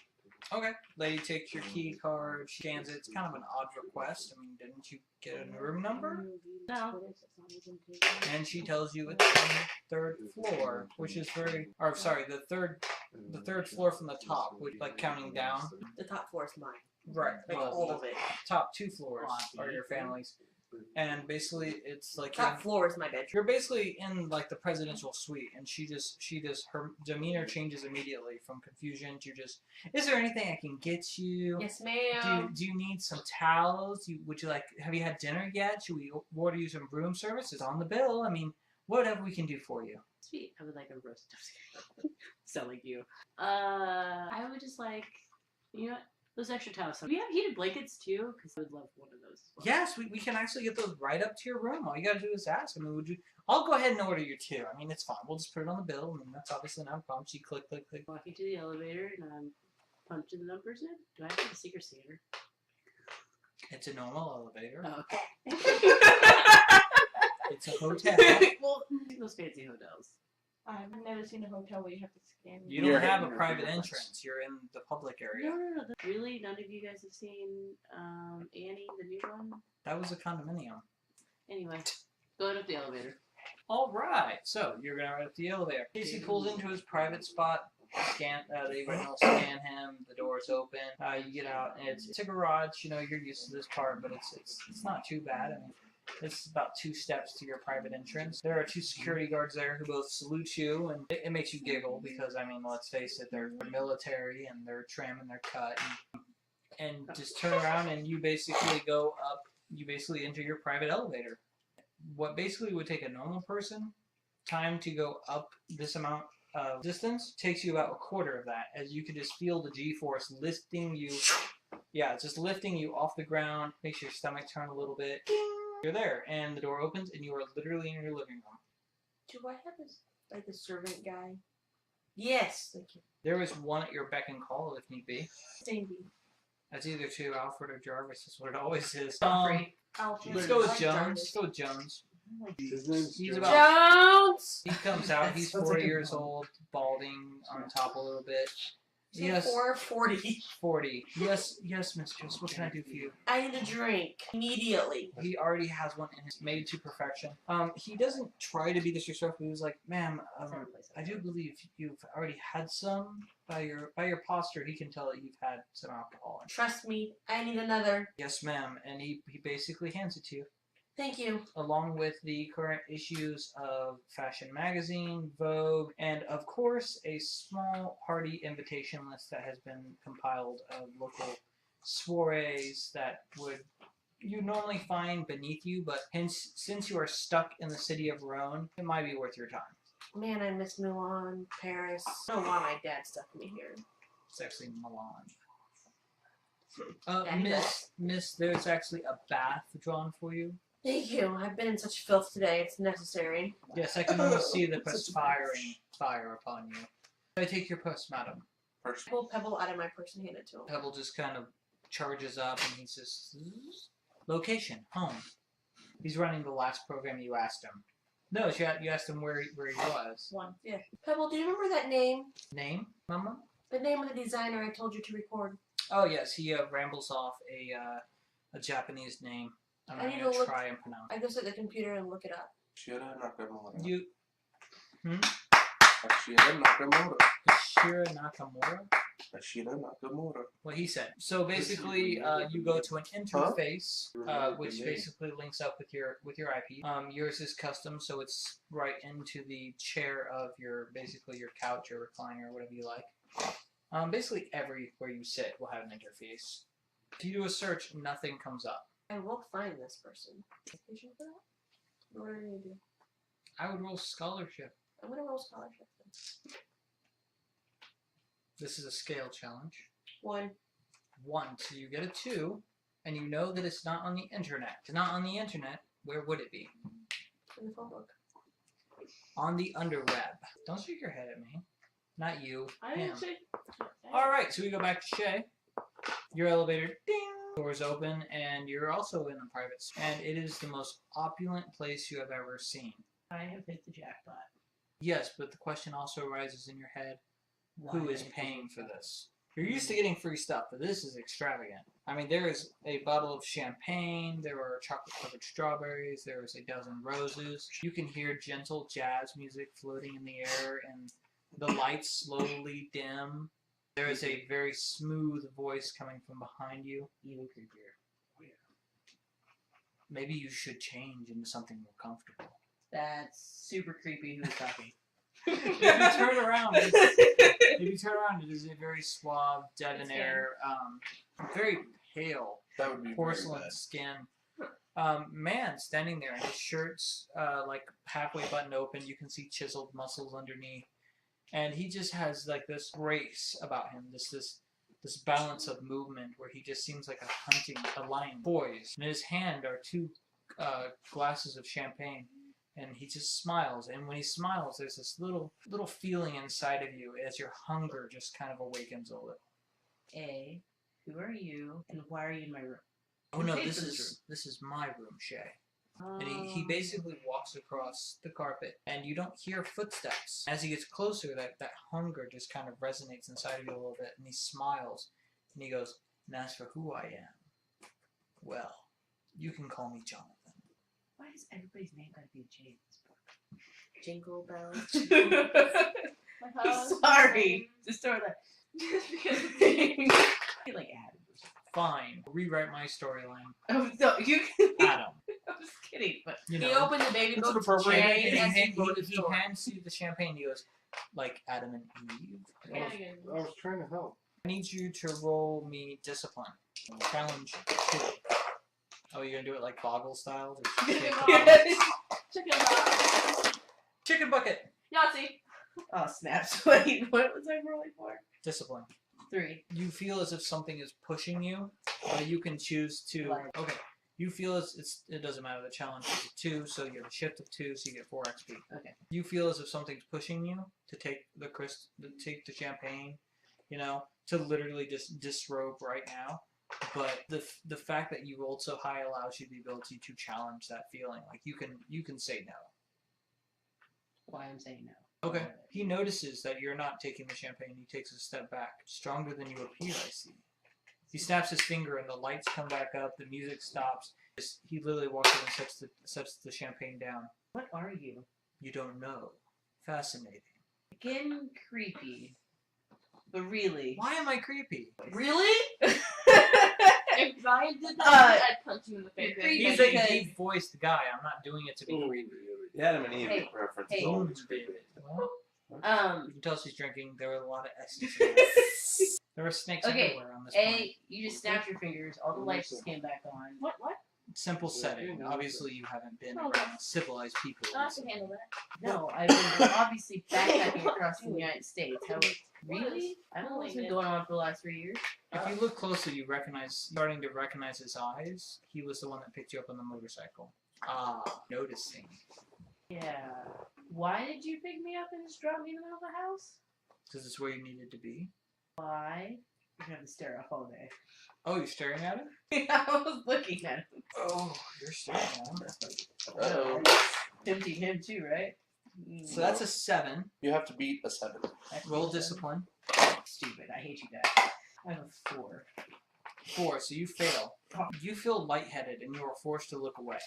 Speaker 1: Okay. Lady takes your key card, scans it. It's kind of an odd request. I mean, didn't you get a room number?
Speaker 6: No.
Speaker 1: And she tells you it's on the 3rd floor, which is the third floor from the top, like counting down.
Speaker 6: The top floor is mine.
Speaker 1: Right.
Speaker 6: Like
Speaker 1: Well,
Speaker 6: all of it.
Speaker 1: top 2 floors are your family's. And basically, it's like
Speaker 6: Top floor is my bedroom.
Speaker 1: you're basically in like the presidential suite, and she just her demeanor changes immediately from confusion to just, is there anything I can get you?
Speaker 6: Yes, ma'am.
Speaker 1: Do you need some towels? Have you had dinner yet? Should we order you some room service? It's on the bill. I mean, whatever we can do for you.
Speaker 6: Sweet. I would like a roast. Selling you. I would just like, you know what? Those extra towels. Do we have heated blankets too? Because I would love one of those as well.
Speaker 1: Yes, we can actually get those right up to your room. All you gotta do is ask. I mean, I'll go ahead and order you 2. I mean, it's fine. We'll just put it on the bill. I mean, that's obviously not a problem. So you click.
Speaker 6: Walking to the elevator and I'm punching the numbers in. Do I have a secret scanner?
Speaker 1: It's a normal elevator.
Speaker 6: Oh, okay.
Speaker 1: It's a hotel.
Speaker 6: Well, those fancy hotels.
Speaker 5: I've never seen a hotel where you have to scan.
Speaker 1: You
Speaker 2: You're
Speaker 1: don't have a
Speaker 2: hitting your
Speaker 1: private
Speaker 2: fingerprints.
Speaker 1: entrance. You're in the public area.
Speaker 6: No. Really? None of you guys have seen Annie, the new one?
Speaker 1: That was a condominium.
Speaker 6: Anyway, going up the elevator.
Speaker 1: All right. So you're gonna ride up the elevator. Casey pulls into his private spot. They will scan him. The door's open. You get out, and it's a garage. You know, you're used to this part, but it's not too bad. I mean, this is about 2 steps to your private entrance. There are 2 security guards there who both salute you, and it makes you giggle because, I mean, let's face it, they're military and they're trim and they're cut. And just turn around and you basically go up you basically enter your private elevator. What basically would take a normal person time to go up this amount of distance takes you about a quarter of that, as you can just feel the G-force lifting you. Yeah, it's just lifting you off the ground, makes your stomach turn a little bit. You're there, and the door opens, and you are literally in your living room.
Speaker 6: Do I have this, like a servant guy? Yes. Thank you.
Speaker 1: There is one at your beck and call if need be.
Speaker 6: Thank you.
Speaker 1: That's either to Alfred or Jarvis. That's what it always is.
Speaker 6: Alfred.
Speaker 1: Let's go with
Speaker 6: I like
Speaker 1: Jones.
Speaker 6: Jarvis.
Speaker 1: Let's go with Jones.
Speaker 4: His name's
Speaker 1: He's
Speaker 4: Joe.
Speaker 1: about.
Speaker 6: Jones!
Speaker 1: He comes out. He's
Speaker 3: Sounds
Speaker 1: 40
Speaker 3: like a
Speaker 1: years
Speaker 3: mom.
Speaker 1: old, balding on top a little bit.
Speaker 6: Yes. 440.
Speaker 1: 40. Yes, mistress. What can I do for you?
Speaker 6: I need a drink immediately.
Speaker 1: He already has one in his made to perfection. He doesn't try to be disrespectful. He was like, "Ma'am, I do believe you've already had some. By your posture, he can tell that you've had some alcohol."
Speaker 6: Trust me, I need another.
Speaker 1: Yes, ma'am. And he basically hands it to you,
Speaker 6: Thank you.
Speaker 1: along with the current issues of Fashion Magazine, Vogue, and of course a small party invitation list that has been compiled of local soirees that you normally find beneath you, but since you are stuck in the city of Rhone, it might be worth your time.
Speaker 6: Man, I miss Milan, Paris. I don't know why my dad stuck me here.
Speaker 1: It's actually Milan.
Speaker 6: Daddy
Speaker 1: Miss, there's actually a bath drawn for you.
Speaker 6: Thank you. I've been in such filth today. It's necessary.
Speaker 1: Yes, I can almost see the perspiring fire upon you. I take your purse, madam.
Speaker 2: Person.
Speaker 6: Pull Pebble out of my purse and hand it to him.
Speaker 1: Pebble just kind of charges up and he's just... Location, home. He's running the last program you asked him. No, you asked him where he was.
Speaker 6: One. Yeah. Pebble, do you remember that name?
Speaker 1: Name, Mama?
Speaker 6: The name of the designer I told you to record.
Speaker 1: Oh yes, he rambles off a Japanese name. I'm
Speaker 6: I
Speaker 1: not
Speaker 6: need
Speaker 1: gonna
Speaker 6: to look-
Speaker 1: try and pronounce.
Speaker 6: I go sit at the computer and look it up.
Speaker 2: Ashira Nakamura.
Speaker 1: You,
Speaker 2: Ashira Nakamura.
Speaker 1: Shira Nakamura.
Speaker 2: Ashira Nakamura.
Speaker 1: What he said. So basically, you go to an interface, which basically links up with your IP. Yours is custom, so it's right into the chair of your couch or recliner or whatever you like. Basically, everywhere you sit will have an interface. If you do a search, nothing comes up.
Speaker 6: I will find this person. Application for that? What are you gonna do?
Speaker 1: I would roll scholarship.
Speaker 6: I'm gonna roll scholarship then.
Speaker 1: This is a scale challenge.
Speaker 6: 1.
Speaker 1: 1, so you get a 2, and you know that it's not on the internet. If it's not on the internet, where would it be?
Speaker 6: In the phone book.
Speaker 1: On the underweb. Don't shake your head at me. Not you.
Speaker 5: I
Speaker 1: him.
Speaker 5: didn't say.
Speaker 1: Alright, so we go back to Shay. Your elevator, ding! Doors open, and you're also in a private and it is the most opulent place you have ever seen.
Speaker 3: I have hit the jackpot.
Speaker 1: Yes, but the question also arises in your head,
Speaker 3: Why
Speaker 1: who is
Speaker 3: did I
Speaker 1: paying
Speaker 3: hit
Speaker 1: for
Speaker 3: the
Speaker 1: this? You're used to getting free stuff, but this is extravagant. I mean, there is a bottle of champagne, there are chocolate-covered strawberries, there is a dozen roses. You can hear gentle jazz music floating in the air, and the lights slowly dim. There is a very smooth voice coming from behind you.
Speaker 3: Even creepier.
Speaker 1: Maybe you should change into something more comfortable.
Speaker 3: That's super creepy. Who's talking?
Speaker 1: If you turn around, it is a very suave, debonair, very pale,
Speaker 2: That would be
Speaker 1: porcelain
Speaker 2: very bad.
Speaker 1: skin man standing there. And his shirt's like halfway buttoned open. You can see chiseled muscles underneath, and he just has like this grace about him. This balance of movement where he just seems like a lion poised. And in his hand are 2 glasses of champagne. And he just smiles, and when he smiles, there's this little feeling inside of you as your hunger just kind of awakens a little.
Speaker 3: A. Who are you, and why are you in my room?
Speaker 1: Oh no,
Speaker 3: paid
Speaker 1: this
Speaker 3: for this
Speaker 1: is my room, Shay. And he basically walks across the carpet, and you don't hear footsteps. As he gets closer, that hunger just kind of resonates inside of you a little bit, and he smiles, and he goes, "And as for who I am, well, you can call me Jonathan."
Speaker 3: Why does everybody's name gotta be a J in this book?
Speaker 6: Jingle bells.
Speaker 5: My house.
Speaker 3: Sorry. Just throw that.
Speaker 5: Just because
Speaker 3: I feel like Adam.
Speaker 1: Fine, rewrite my storyline.
Speaker 3: Oh no, you.
Speaker 1: Adam,
Speaker 3: I was kidding, but
Speaker 1: you
Speaker 6: He
Speaker 1: know.
Speaker 6: opened the baby
Speaker 2: It's an
Speaker 6: book
Speaker 2: appropriate-
Speaker 6: Jay,
Speaker 1: And
Speaker 6: as
Speaker 1: he,
Speaker 6: he wrote his
Speaker 1: he
Speaker 6: story.
Speaker 1: hands you the champagne. He goes, like Adam and Eve.
Speaker 4: I was trying to help.
Speaker 1: I need you to roll me discipline. Challenge 2. Oh, you're gonna do it like Boggle style?
Speaker 5: Chicken
Speaker 1: Chicken bucket!
Speaker 5: Yahtzee.
Speaker 3: Oh, snaps. Wait, what was I rolling for?
Speaker 1: Discipline.
Speaker 3: 3.
Speaker 1: You feel as if something is pushing you, but you can choose to.
Speaker 3: Like-
Speaker 1: Okay. You feel as it doesn't matter. The challenge is a 2, so you have a shift of 2, so you get 4 XP.
Speaker 3: Okay.
Speaker 1: You feel as if something's pushing you to take the champagne, to literally just disrobe right now. But the fact that you rolled so high allows you the ability to challenge that feeling. Like you can say no.
Speaker 3: Why I'm saying no.
Speaker 1: Okay. He notices that you're not taking the champagne. He takes a step back. Stronger than you appear, I see. He snaps his finger and the lights come back up. The music stops. He literally walks in and sets the champagne down.
Speaker 3: What are you?
Speaker 1: You don't know. Fascinating.
Speaker 3: Again, creepy. But really.
Speaker 1: Why am I creepy?
Speaker 3: Really?
Speaker 5: If Ryan did that, I'd punch him in the face.
Speaker 3: you're creepy.
Speaker 1: He's a
Speaker 3: because-
Speaker 1: deep-voiced guy. I'm not doing it to be creepy.
Speaker 2: The Adam and Eve
Speaker 3: Hey,
Speaker 2: reference
Speaker 3: hey.
Speaker 2: is always creepy.
Speaker 1: Well, you can tell she's drinking. There were a lot of S's. There were snakes
Speaker 3: Okay,
Speaker 1: everywhere on this planet.
Speaker 3: you just snapped your fingers, all the lights just came back on.
Speaker 5: What?
Speaker 1: Simple setting. Obviously, you haven't been
Speaker 5: Okay.
Speaker 1: around civilized people.
Speaker 5: No, I can handle that.
Speaker 3: No, I've been obviously backpacking across the United States. Really? I don't know what's been going on for the last 3 years.
Speaker 1: If you look closely, starting to recognize his eyes. He was the one that picked you up on the motorcycle. Noticing.
Speaker 3: Yeah. Why did you pick me up and just drop me in the middle of the house?
Speaker 1: Because it's where you needed to be.
Speaker 3: Why? You're gonna have to stare off all day.
Speaker 1: Oh, you're staring at him?
Speaker 3: I was looking at him.
Speaker 1: Oh, you're staring at him.
Speaker 2: Uh-oh.
Speaker 3: Tempting him too, right?
Speaker 1: So that's a 7.
Speaker 2: You have to beat a 7.
Speaker 1: Roll discipline.
Speaker 3: Stupid. I hate you guys. I have a 4.
Speaker 1: 4, so you fail. You feel lightheaded and you are forced to look away.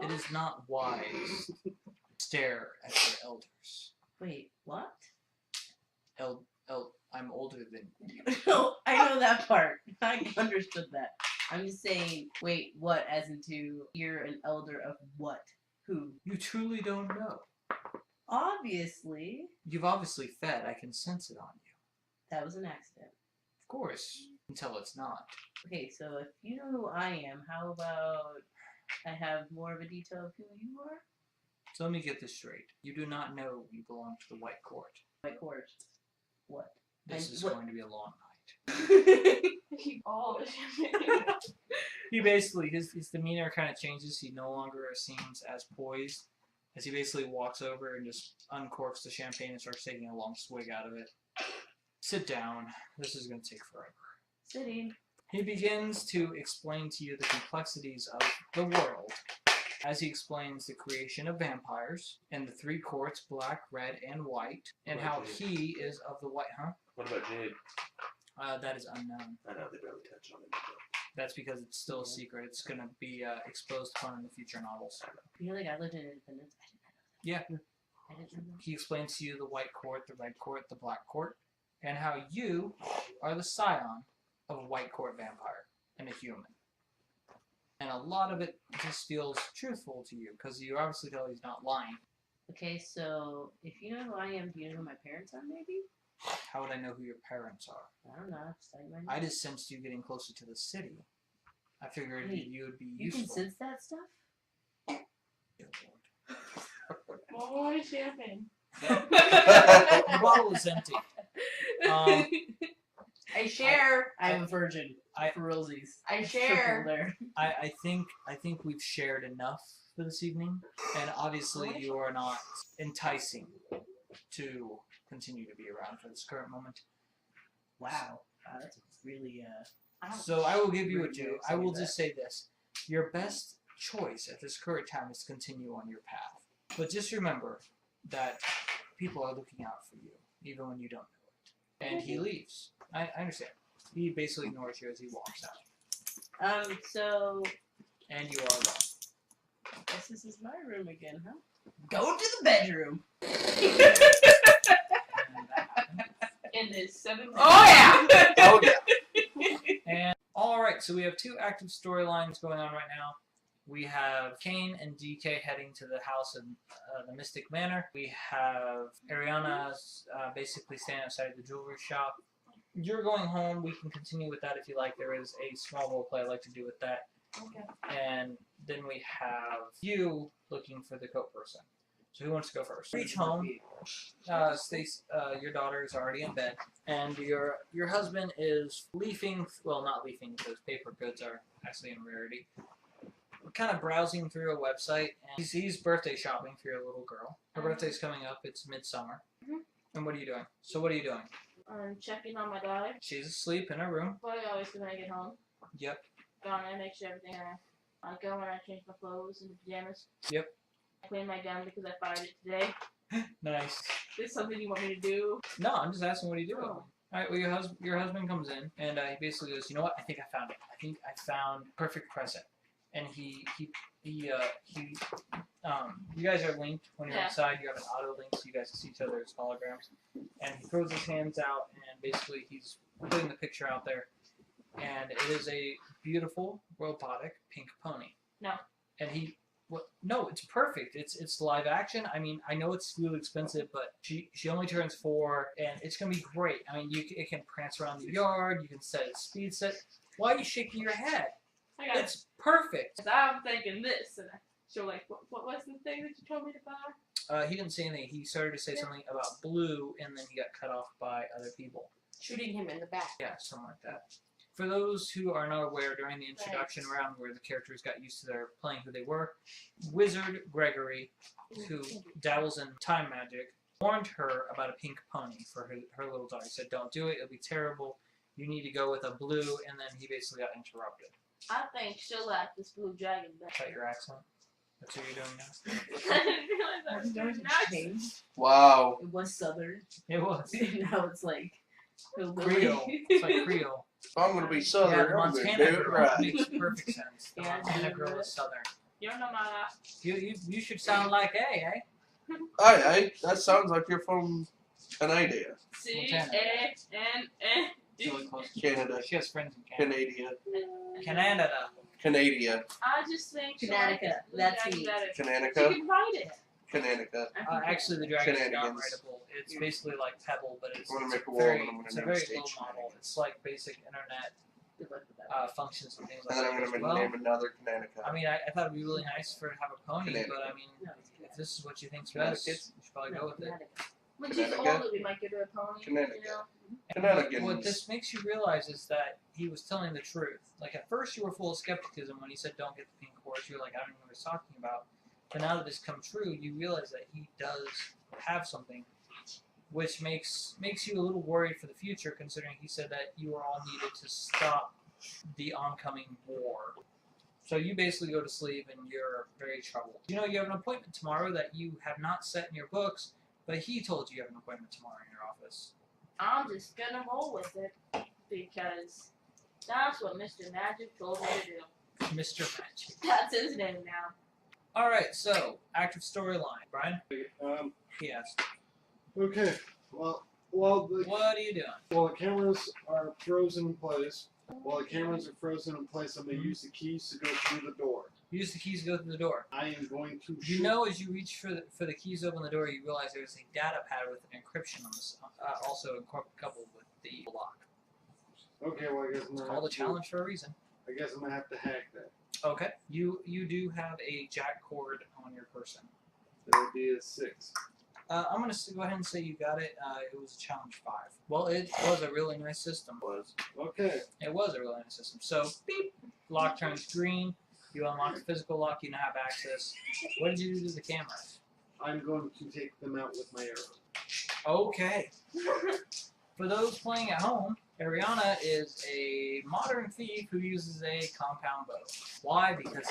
Speaker 1: It is not wise to stare at your elders.
Speaker 3: Wait, what?
Speaker 1: I'm older than you.
Speaker 3: No, I know that part. I understood that. I'm just saying, wait, what? As into, you're an elder of what? Who?
Speaker 1: You truly don't know.
Speaker 3: Obviously.
Speaker 1: You've obviously fed. I can sense it on you.
Speaker 3: That was an accident.
Speaker 1: Of course. Until it's not.
Speaker 3: Okay, so if you know who I am, how about I have more of a detail of who you are?
Speaker 1: So let me get this straight. You do not know you belong to the White Court.
Speaker 3: My court. What?
Speaker 1: This
Speaker 3: And
Speaker 1: is
Speaker 3: what-
Speaker 1: going to be a long night.
Speaker 5: Keep all the champagne.
Speaker 1: He basically, his demeanor kind of changes. He no longer seems as poised as he basically walks over and just uncorks the champagne and starts taking a long swig out of it. Sit down. This is going to take forever.
Speaker 3: Sitting.
Speaker 1: He begins to explain to you the complexities of the world as he explains the creation of vampires and the 3 courts, black, red, and white, and how he is of the white,
Speaker 2: What about Jade?
Speaker 1: that is unknown.
Speaker 2: I know they barely touch on it.
Speaker 1: That's because it's still a secret. It's going to be exposed upon in the future novels.
Speaker 3: You know, like I lived in Independence.
Speaker 1: Yeah.
Speaker 3: I didn't know that.
Speaker 1: He explains to you the white court, the red court, the black court, and how you are the scion of a white court vampire and a human. And a lot of it just feels truthful to you, because you obviously tell he's not lying.
Speaker 3: Okay, so if you know who I am, do you know who my parents are, maybe?
Speaker 1: How would I know who your parents are?
Speaker 3: I don't know. Just like my
Speaker 1: I just sensed you getting closer to the city. I figured
Speaker 3: Wait,
Speaker 1: you would be
Speaker 3: You
Speaker 1: useful.
Speaker 3: can sense that stuff?
Speaker 1: Dear Lord.
Speaker 5: More champagne.
Speaker 1: The bottle is empty.
Speaker 6: I share.
Speaker 3: I'm a virgin.
Speaker 1: I-
Speaker 3: for realsies.
Speaker 6: I
Speaker 3: Triple
Speaker 6: share.
Speaker 3: there.
Speaker 1: I think we've shared enough for this evening, and obviously you are not enticing to continue to be around for this current moment.
Speaker 3: Wow. That's really
Speaker 1: So I will give you a
Speaker 3: Really
Speaker 1: do.
Speaker 3: good
Speaker 1: I will
Speaker 3: saying
Speaker 1: just say this. Your best choice at this current time is to continue on your path. But just remember that people are looking out for you, even when you don't know it. And he leaves. I understand. He basically ignores you as he walks out.
Speaker 3: so
Speaker 1: And you are alone.
Speaker 3: guess this is my room again, huh? Go to the bedroom.
Speaker 1: And that happens.
Speaker 5: In this 7
Speaker 3: Oh yeah.
Speaker 2: Oh yeah.
Speaker 1: And alright, so we have 2 active storylines going on right now. We have Kane and DK heading to the house in the Mystic Manor. We have Ariana basically standing outside the jewelry shop. You're going home. We can continue with that if you like. There is a small roleplay I'd like to do with that.
Speaker 5: Okay.
Speaker 1: And then we have you looking for the coat person. So who wants to go first? Reach home. Stace, your daughter is already in bed, and your husband is leafing. Well, not leafing because paper goods are actually in rarity. Kind of browsing through a website, and he sees birthday shopping for your little girl. Her birthday's coming up. It's midsummer.
Speaker 5: Mhm.
Speaker 1: And what are you doing? So what are you doing?
Speaker 5: I'm checking on my daughter.
Speaker 1: She's asleep in her room.
Speaker 5: But I always do when I get home.
Speaker 1: Yep.
Speaker 5: Go on and make sure everything. I go and I change my clothes and pajamas.
Speaker 1: Yep.
Speaker 5: I clean my gun because I fired it today.
Speaker 1: Nice.
Speaker 5: Is this something you want me to do?
Speaker 1: No, I'm just asking what are you doing.
Speaker 5: Oh.
Speaker 1: All right. Well, your husband comes in, and he basically goes, you know what? I think I found it. I think I found perfect present. And you guys are linked when you're
Speaker 5: Yeah.
Speaker 1: inside. You have an auto link, so you guys can see each other as holograms. And he throws his hands out, and basically he's putting the picture out there. And it is a beautiful robotic pink pony.
Speaker 5: No.
Speaker 1: And no, it's perfect. It's live action. I mean, I know it's really expensive, but she only turns 4, and it's gonna be great. I mean, it can prance around the yard. You can set its speed set. Why are you shaking your head?
Speaker 5: I got
Speaker 1: It's perfect.
Speaker 5: I'm thinking this, and I show like, what was the thing that you told me to buy?
Speaker 1: He didn't say anything. He started to say something about blue, and then he got cut off by other people.
Speaker 6: Shooting him in the back.
Speaker 1: Yeah, something like that. For those who are not aware, during the introduction round where the characters got used to their playing who they were, Wizard Gregory, who dabbles in time magic, warned her about a pink pony for her little dog. He said, don't do it. It'll be terrible. You need to go with a blue, and then he basically got interrupted.
Speaker 5: I think she'll like this blue dragon
Speaker 1: Is
Speaker 5: better.
Speaker 1: that your accent? That's what you're doing now?
Speaker 5: I didn't realize I was doing that.
Speaker 3: changed.
Speaker 2: Wow.
Speaker 3: It was southern.
Speaker 1: It was.
Speaker 3: Now it's like
Speaker 1: Creole. It's like Creole.
Speaker 2: If I'm gonna be
Speaker 1: Yeah,
Speaker 2: southern,
Speaker 1: the
Speaker 2: I'm gonna do
Speaker 1: Montana
Speaker 2: it
Speaker 1: girl
Speaker 2: right.
Speaker 1: makes perfect sense. The
Speaker 3: Yeah,
Speaker 1: Montana
Speaker 3: do
Speaker 1: girl
Speaker 3: it.
Speaker 1: is southern.
Speaker 5: You don't know my life.
Speaker 1: You should sound like A, eh?
Speaker 2: Hey, that sounds like you're from Canada.
Speaker 5: C
Speaker 1: Montana.
Speaker 5: A N A
Speaker 1: It's
Speaker 5: D.
Speaker 1: really close.
Speaker 2: Canada.
Speaker 1: She has friends in Canada.
Speaker 2: Canada.
Speaker 1: Canada.
Speaker 2: Canada.
Speaker 5: I just think she'll like
Speaker 3: Connecticut,
Speaker 5: this blue
Speaker 3: that's
Speaker 5: dragon
Speaker 3: me.
Speaker 5: better. She
Speaker 2: Connecticut.
Speaker 5: can ride it.
Speaker 2: Connecticut.
Speaker 1: Actually, the dragon is not
Speaker 2: Shenanigans.
Speaker 1: rideable. It's basically like Pebble, but it's,
Speaker 2: I'm gonna
Speaker 1: it's
Speaker 2: make a wall
Speaker 1: very,
Speaker 2: and I'm gonna
Speaker 1: it's a
Speaker 2: name
Speaker 1: very
Speaker 2: it
Speaker 1: low
Speaker 2: Stage
Speaker 1: model.
Speaker 2: Shenanigans.
Speaker 1: It's like basic internet
Speaker 3: Good luck with that.
Speaker 1: functions and things like
Speaker 2: And then
Speaker 1: that.
Speaker 2: I'm
Speaker 1: as
Speaker 2: gonna
Speaker 1: well.
Speaker 2: name another Connecticut.
Speaker 1: I mean, I thought it'd be really nice for her to have a pony,
Speaker 2: Connecticut.
Speaker 1: but I mean,
Speaker 3: No, it's
Speaker 1: if this is what you think's
Speaker 2: Connecticut.
Speaker 1: best, you should probably go with it.
Speaker 5: When she's
Speaker 2: Connecticut.
Speaker 5: older, we might get her a pony.
Speaker 2: Connecticut.
Speaker 5: You know?
Speaker 2: Connecticut.
Speaker 1: What this makes you realize is that he was telling the truth. Like, at first you were full of skepticism when he said don't get the pink horse. You were like, I don't know what he's talking about. But now that this come true, you realize that he does have something, which makes you a little worried for the future, considering he said that you are all needed to stop the oncoming war. So you basically go to sleep and you're very troubled. You know you have an appointment tomorrow that you have not set in your books, but he told you have an appointment tomorrow in your office.
Speaker 5: I'm just gonna roll with it because that's what Mr. Magic told me to do.
Speaker 1: Mr. Magic.
Speaker 5: That's his name now.
Speaker 1: Alright, so, active storyline. Brian?
Speaker 4: Um,
Speaker 1: He asked.
Speaker 4: okay. Well,
Speaker 1: What are you doing?
Speaker 4: while the cameras are frozen in place, I'm gonna use the keys to go through the door.
Speaker 1: Use the keys to go through the door.
Speaker 4: I am going to
Speaker 1: You
Speaker 4: shoot.
Speaker 1: know, as you reach for the keys to open the door, you realize there's a data pad with an encryption on this, also coupled with the lock.
Speaker 4: Okay, well I guess I'm
Speaker 1: It's
Speaker 4: gonna
Speaker 1: called a
Speaker 4: have to-
Speaker 1: challenge for a reason.
Speaker 4: I guess I'm gonna have to hack that.
Speaker 1: Okay. You do have a jack cord on your person.
Speaker 4: That would be a 6.
Speaker 1: I'm going to go ahead and say you got it. It was a challenge 5. Well, it was a really nice system.
Speaker 4: Okay.
Speaker 1: It was a really nice system. So, beep, lock turns green. You unlock the physical lock. You now have access. What did you do to the cameras?
Speaker 4: I'm going to take them out with my arrow.
Speaker 1: Okay. For those playing at home, Ariana is a modern thief who uses a compound bow. Why? Because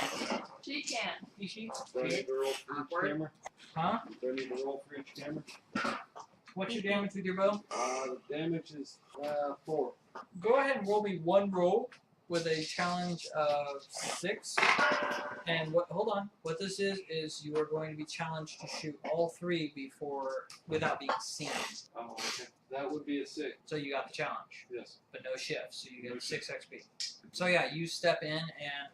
Speaker 5: She can.
Speaker 1: she.
Speaker 4: Do I need to roll for each
Speaker 1: Awkward.
Speaker 4: camera?
Speaker 1: Huh?
Speaker 4: Do I need to roll for each camera?
Speaker 1: What's your damage with your bow?
Speaker 4: The damage is 4.
Speaker 1: Go ahead and roll me one roll with a challenge of 6. And hold on. What this is you are going to be challenged to shoot all 3 without being seen.
Speaker 4: Oh, okay. That would be a 6.
Speaker 1: So you got the challenge,
Speaker 4: Yes.
Speaker 1: but no shift, so you get 6 XP. So yeah, you step in and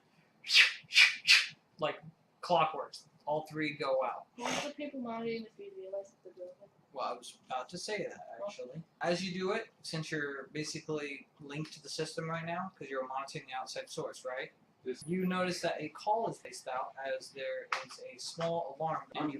Speaker 1: like clockwork, all 3 go out.
Speaker 5: Who's the people monitoring if you realize that they're broken?
Speaker 1: Well, I was about to say that, actually. As you do it, since you're basically linked to the system right now, because you're monitoring the outside source, right? You notice that a call is placed out as there is a small alarm, and
Speaker 4: I'm
Speaker 1: you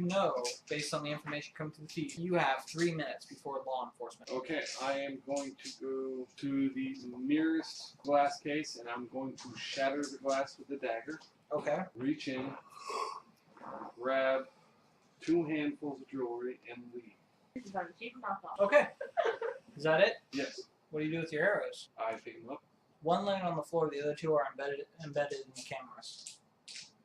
Speaker 1: know, based on the information coming to the feed, you have 3 minutes before law enforcement.
Speaker 4: Okay, I am going to go to the nearest glass case, and I'm going to shatter the glass with the dagger.
Speaker 1: Okay.
Speaker 4: Reach in, grab 2 handfuls of jewelry, and leave.
Speaker 5: This is about to keep my thoughts.
Speaker 1: Okay. Is that it?
Speaker 4: Yes,
Speaker 1: What do you do with your arrows?
Speaker 4: I pick them up.
Speaker 1: One laying on the floor, the other 2 are embedded in the cameras.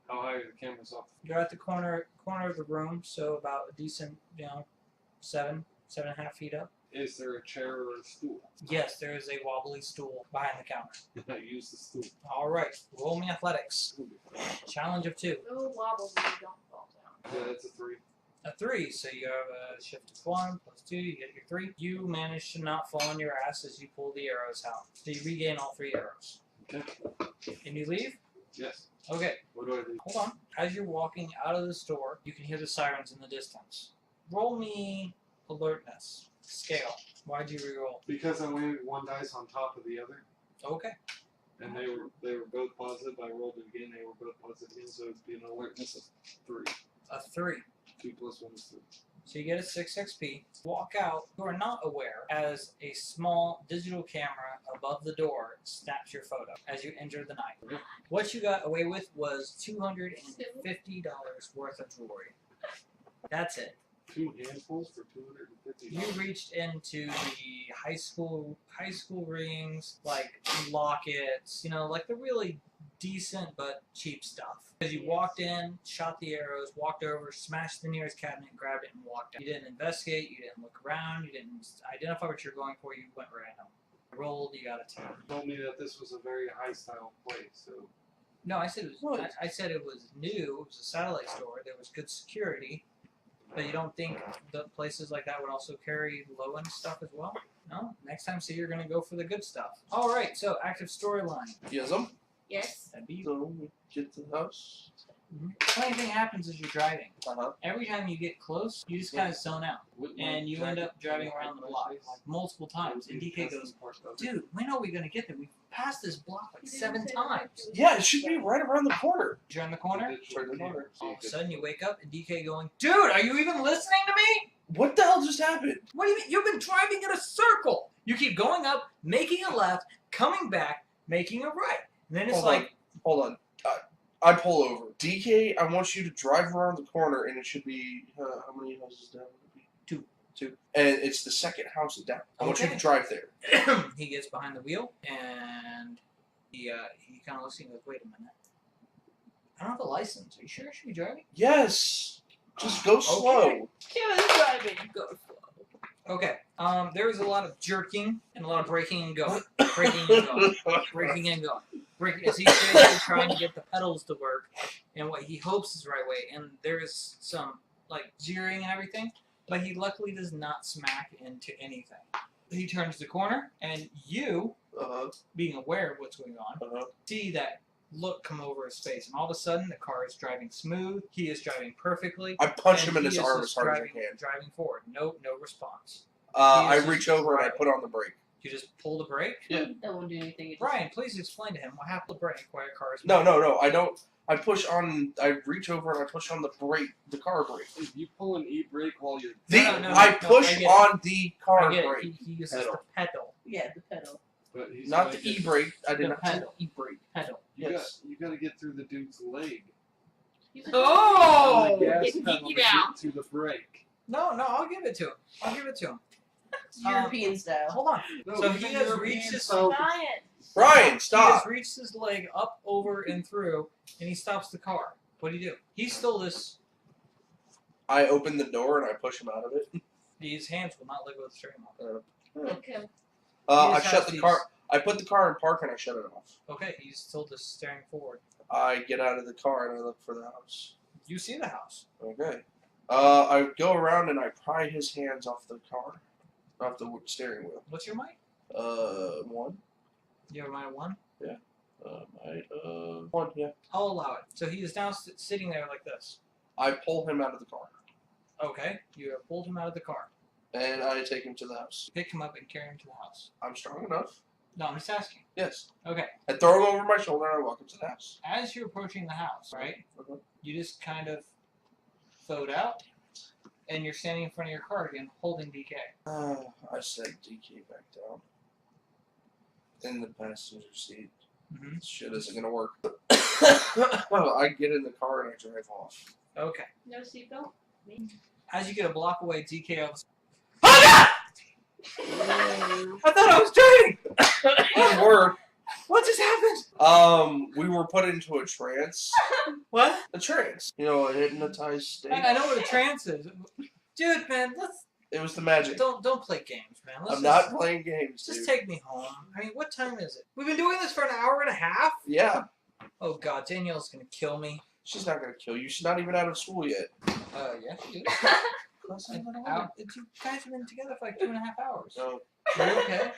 Speaker 4: How high are the cameras off?
Speaker 1: You're at the corner of the room, so about a decent, 7.5 feet up.
Speaker 4: Is there a chair or a stool?
Speaker 1: Yes, there is a wobbly stool behind the counter.
Speaker 4: I use the stool.
Speaker 1: All right, roll me athletics. Challenge of 2.
Speaker 5: No wobbles when you don't fall down.
Speaker 4: Yeah, that's a 3.
Speaker 1: A 3, so you have a shift of 1 plus 2, you get your 3. You manage to not fall on your ass as you pull the arrows out. So you regain all 3 arrows.
Speaker 4: Okay.
Speaker 1: And you leave?
Speaker 4: Yes.
Speaker 1: Okay,
Speaker 4: What do I do?
Speaker 1: hold on. As you're walking out of the store, you can hear the sirens in the distance. Roll me alertness. Scale. Why'd you reroll?
Speaker 4: Because I landed 1 dice on top of the other,
Speaker 1: Okay.
Speaker 4: and they were both positive. I rolled it again. They were both positive again, so it'd be an alertness of 3.
Speaker 1: A 3.
Speaker 4: 2 plus 1 is 3.
Speaker 1: So you get a 6 XP. Walk out. You are not aware as a small digital camera above the door snaps your photo as you enter the night.
Speaker 4: Okay.
Speaker 1: What you got away with was $250 worth of jewelry. That's it.
Speaker 4: 2 handfuls for $250.
Speaker 1: You reached into the high school rings, like lockets, like the really decent but cheap stuff. Because you walked in, shot the arrows, walked over, smashed the nearest cabinet, grabbed it, and walked out. You didn't investigate, you didn't look around, you didn't identify what you're going for, you went random. Rolled, you got a 10.
Speaker 4: You told me that this was a very high style place, so
Speaker 1: No, I said it was.
Speaker 2: What?
Speaker 1: I said it was new. It was a satellite store. There was good security, but you don't think the places like that would also carry low end stuff as well? No. Next time, see, you're gonna go for the good stuff. All right. So active storyline.
Speaker 2: Yes,
Speaker 5: Yes.
Speaker 1: That'd be.
Speaker 2: So we get to the house.
Speaker 1: Funny thing happens as you're driving.
Speaker 2: Uh-huh.
Speaker 1: Every time you get close, you just kind of zone out, and you end up driving around the block like multiple times. And DK goes, "Dude, when are we gonna get there? We've passed this block like 7 times."
Speaker 2: Yeah, it should be right around the corner.
Speaker 1: Turn the corner.
Speaker 2: Turn the corner.
Speaker 1: All of a sudden, you wake up, and DK going, "Dude, are you even listening to me?
Speaker 2: What the hell just happened?
Speaker 1: What do you mean? You've been driving in a circle. You keep going up, making a left, coming back, making a right. And then it's
Speaker 2: Hold on. I pull over. DK, I want you to drive around the corner, and it should be how many houses down would it be?
Speaker 1: 2.
Speaker 2: 2. And it's the second house down. I want you to
Speaker 1: Okay.
Speaker 2: drive there.
Speaker 1: he gets behind the wheel, and he kind of looks and goes, "Wait a minute. I don't have a license. Are you sure I should be driving?"
Speaker 2: Yes. Just go slow.
Speaker 5: Keep driving. Go slow.
Speaker 1: Okay. There was a lot of jerking and a lot of braking and going. Braking and going. Braking and going. As he's basically trying to get the pedals to work in what he hopes is the right way. And there's some, jeering and everything. But he luckily does not smack into anything. He turns the corner, and you, being aware of what's going on, see that look come over his face. And all of a sudden, the car is driving smooth. He is driving perfectly.
Speaker 2: I punch
Speaker 1: and
Speaker 2: him in
Speaker 1: he
Speaker 2: his
Speaker 1: is
Speaker 2: arm
Speaker 1: just
Speaker 2: as hard as I
Speaker 1: driving,
Speaker 2: can.
Speaker 1: driving forward. No response.
Speaker 2: I reach over and I put on the brake.
Speaker 1: You just pull the brake?
Speaker 2: Yeah.
Speaker 3: That won't do anything. It just-
Speaker 1: Brian, please explain to him what happened to the brake while your car is
Speaker 2: No, I don't. I reach over and I push on the brake, the car brake.
Speaker 4: If you pull an e-brake while you're
Speaker 2: I push
Speaker 1: I get it.
Speaker 2: on the car
Speaker 1: I get it.
Speaker 2: brake.
Speaker 1: He uses
Speaker 4: Pedal.
Speaker 1: the pedal.
Speaker 3: Yeah, the pedal.
Speaker 4: but he's
Speaker 2: Not
Speaker 4: gotta
Speaker 2: the
Speaker 4: get-
Speaker 2: e-brake. I did
Speaker 1: The
Speaker 2: not.
Speaker 1: pedal. E-brake. Pedal.
Speaker 2: Yes.
Speaker 4: You gotta get through the dude's leg.
Speaker 1: Oh!
Speaker 4: And the gas
Speaker 5: Getting
Speaker 4: pedal
Speaker 5: geeky
Speaker 4: to
Speaker 5: now.
Speaker 4: get to the brake.
Speaker 1: No, I'll give it to him.
Speaker 3: European style.
Speaker 1: Hold on.
Speaker 4: No,
Speaker 1: So
Speaker 4: even
Speaker 1: he has
Speaker 4: European
Speaker 1: reached his
Speaker 4: style-
Speaker 5: Science.
Speaker 2: Brian,
Speaker 1: He
Speaker 2: stop.
Speaker 1: has reached his leg up, over, and through, and he stops the car. What do you do? He's still this.
Speaker 2: I open the door and I push him out of it.
Speaker 1: His hands will not let go of the steering wheel.
Speaker 5: Okay.
Speaker 2: I
Speaker 1: He just
Speaker 2: shut
Speaker 1: has
Speaker 2: the car. I put the car in park and I shut it off.
Speaker 1: Okay, he's still just staring forward.
Speaker 2: I get out of the car and I look for the house.
Speaker 1: You see the house.
Speaker 2: Okay. I go around and I pry his hands off the car, off the steering wheel.
Speaker 1: What's your might?
Speaker 2: 1.
Speaker 1: You have a might of 1?
Speaker 2: Might 1. Yeah.
Speaker 1: I'll allow it. So he is now sitting there like this.
Speaker 2: I pull him out of the car
Speaker 1: Okay, you have pulled him out of the car.
Speaker 2: and I take him to the house.
Speaker 1: Pick him up and carry him to the house.
Speaker 2: I'm strong enough.
Speaker 1: No, I'm just asking.
Speaker 2: Yes.
Speaker 1: Okay.
Speaker 2: I throw them over my shoulder and I walk up to the house.
Speaker 1: As you're approaching the house, right?
Speaker 2: Mhm.
Speaker 1: You just kind of float out, and you're standing in front of your car again, holding DK.
Speaker 2: I set DK back down. In the passenger seat.
Speaker 1: Mm-hmm.
Speaker 2: This shit isn't gonna work. I get in the car and I drive off.
Speaker 1: Okay.
Speaker 5: No seatbelt?
Speaker 1: As you get a block away, DK opens.
Speaker 2: Oh God! I thought I was driving! We were.
Speaker 1: What just happened?
Speaker 2: We were put into a trance.
Speaker 1: What?
Speaker 2: A trance. You know, a hypnotized state.
Speaker 1: I know what a trance is. Dude, man,
Speaker 2: It was the magic.
Speaker 1: don't play games, man.
Speaker 2: I'm not playing games, dude.
Speaker 1: Just take me home. I mean, what time is it? We've been doing this for an hour and a half?
Speaker 2: Yeah.
Speaker 1: Oh God, Danielle's gonna kill me.
Speaker 2: She's not gonna kill you. She's not even out of school yet.
Speaker 1: Yeah, she is. You guys have been together for like 2.5 hours.
Speaker 2: No.
Speaker 1: Are you okay?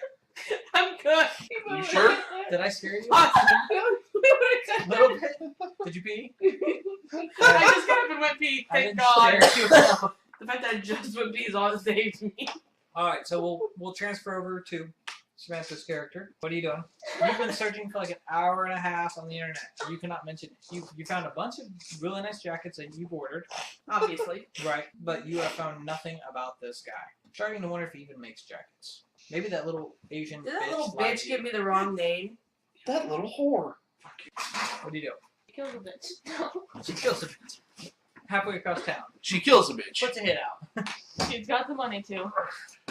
Speaker 6: I'm good.
Speaker 2: You sure?
Speaker 1: Did I scare you?
Speaker 6: A
Speaker 1: A little bit. Did you pee?
Speaker 6: I just got up and went pee.
Speaker 1: I
Speaker 6: Thank
Speaker 1: didn't
Speaker 6: God.
Speaker 1: scare you enough.
Speaker 6: The fact that I just went pee is all that saved me.
Speaker 1: All right, so we'll transfer over to Samantha's character. What are you doing? You've been searching for like an hour and a half on the internet. You cannot mention it. You found a bunch of really nice jackets that you've ordered,
Speaker 6: Obviously.
Speaker 1: right? But you have found nothing about this guy. Starting to wonder if he even makes jackets. Maybe that little Asian
Speaker 6: Did
Speaker 1: bitch.
Speaker 6: that little
Speaker 1: lied
Speaker 6: bitch
Speaker 1: to you.
Speaker 6: give me the wrong name?
Speaker 2: That little whore.
Speaker 1: What do you do?
Speaker 5: Kills a bitch.
Speaker 1: She kills a bitch. Halfway across town.
Speaker 2: She kills a bitch.
Speaker 1: Puts a hit out.
Speaker 5: She's got the money too.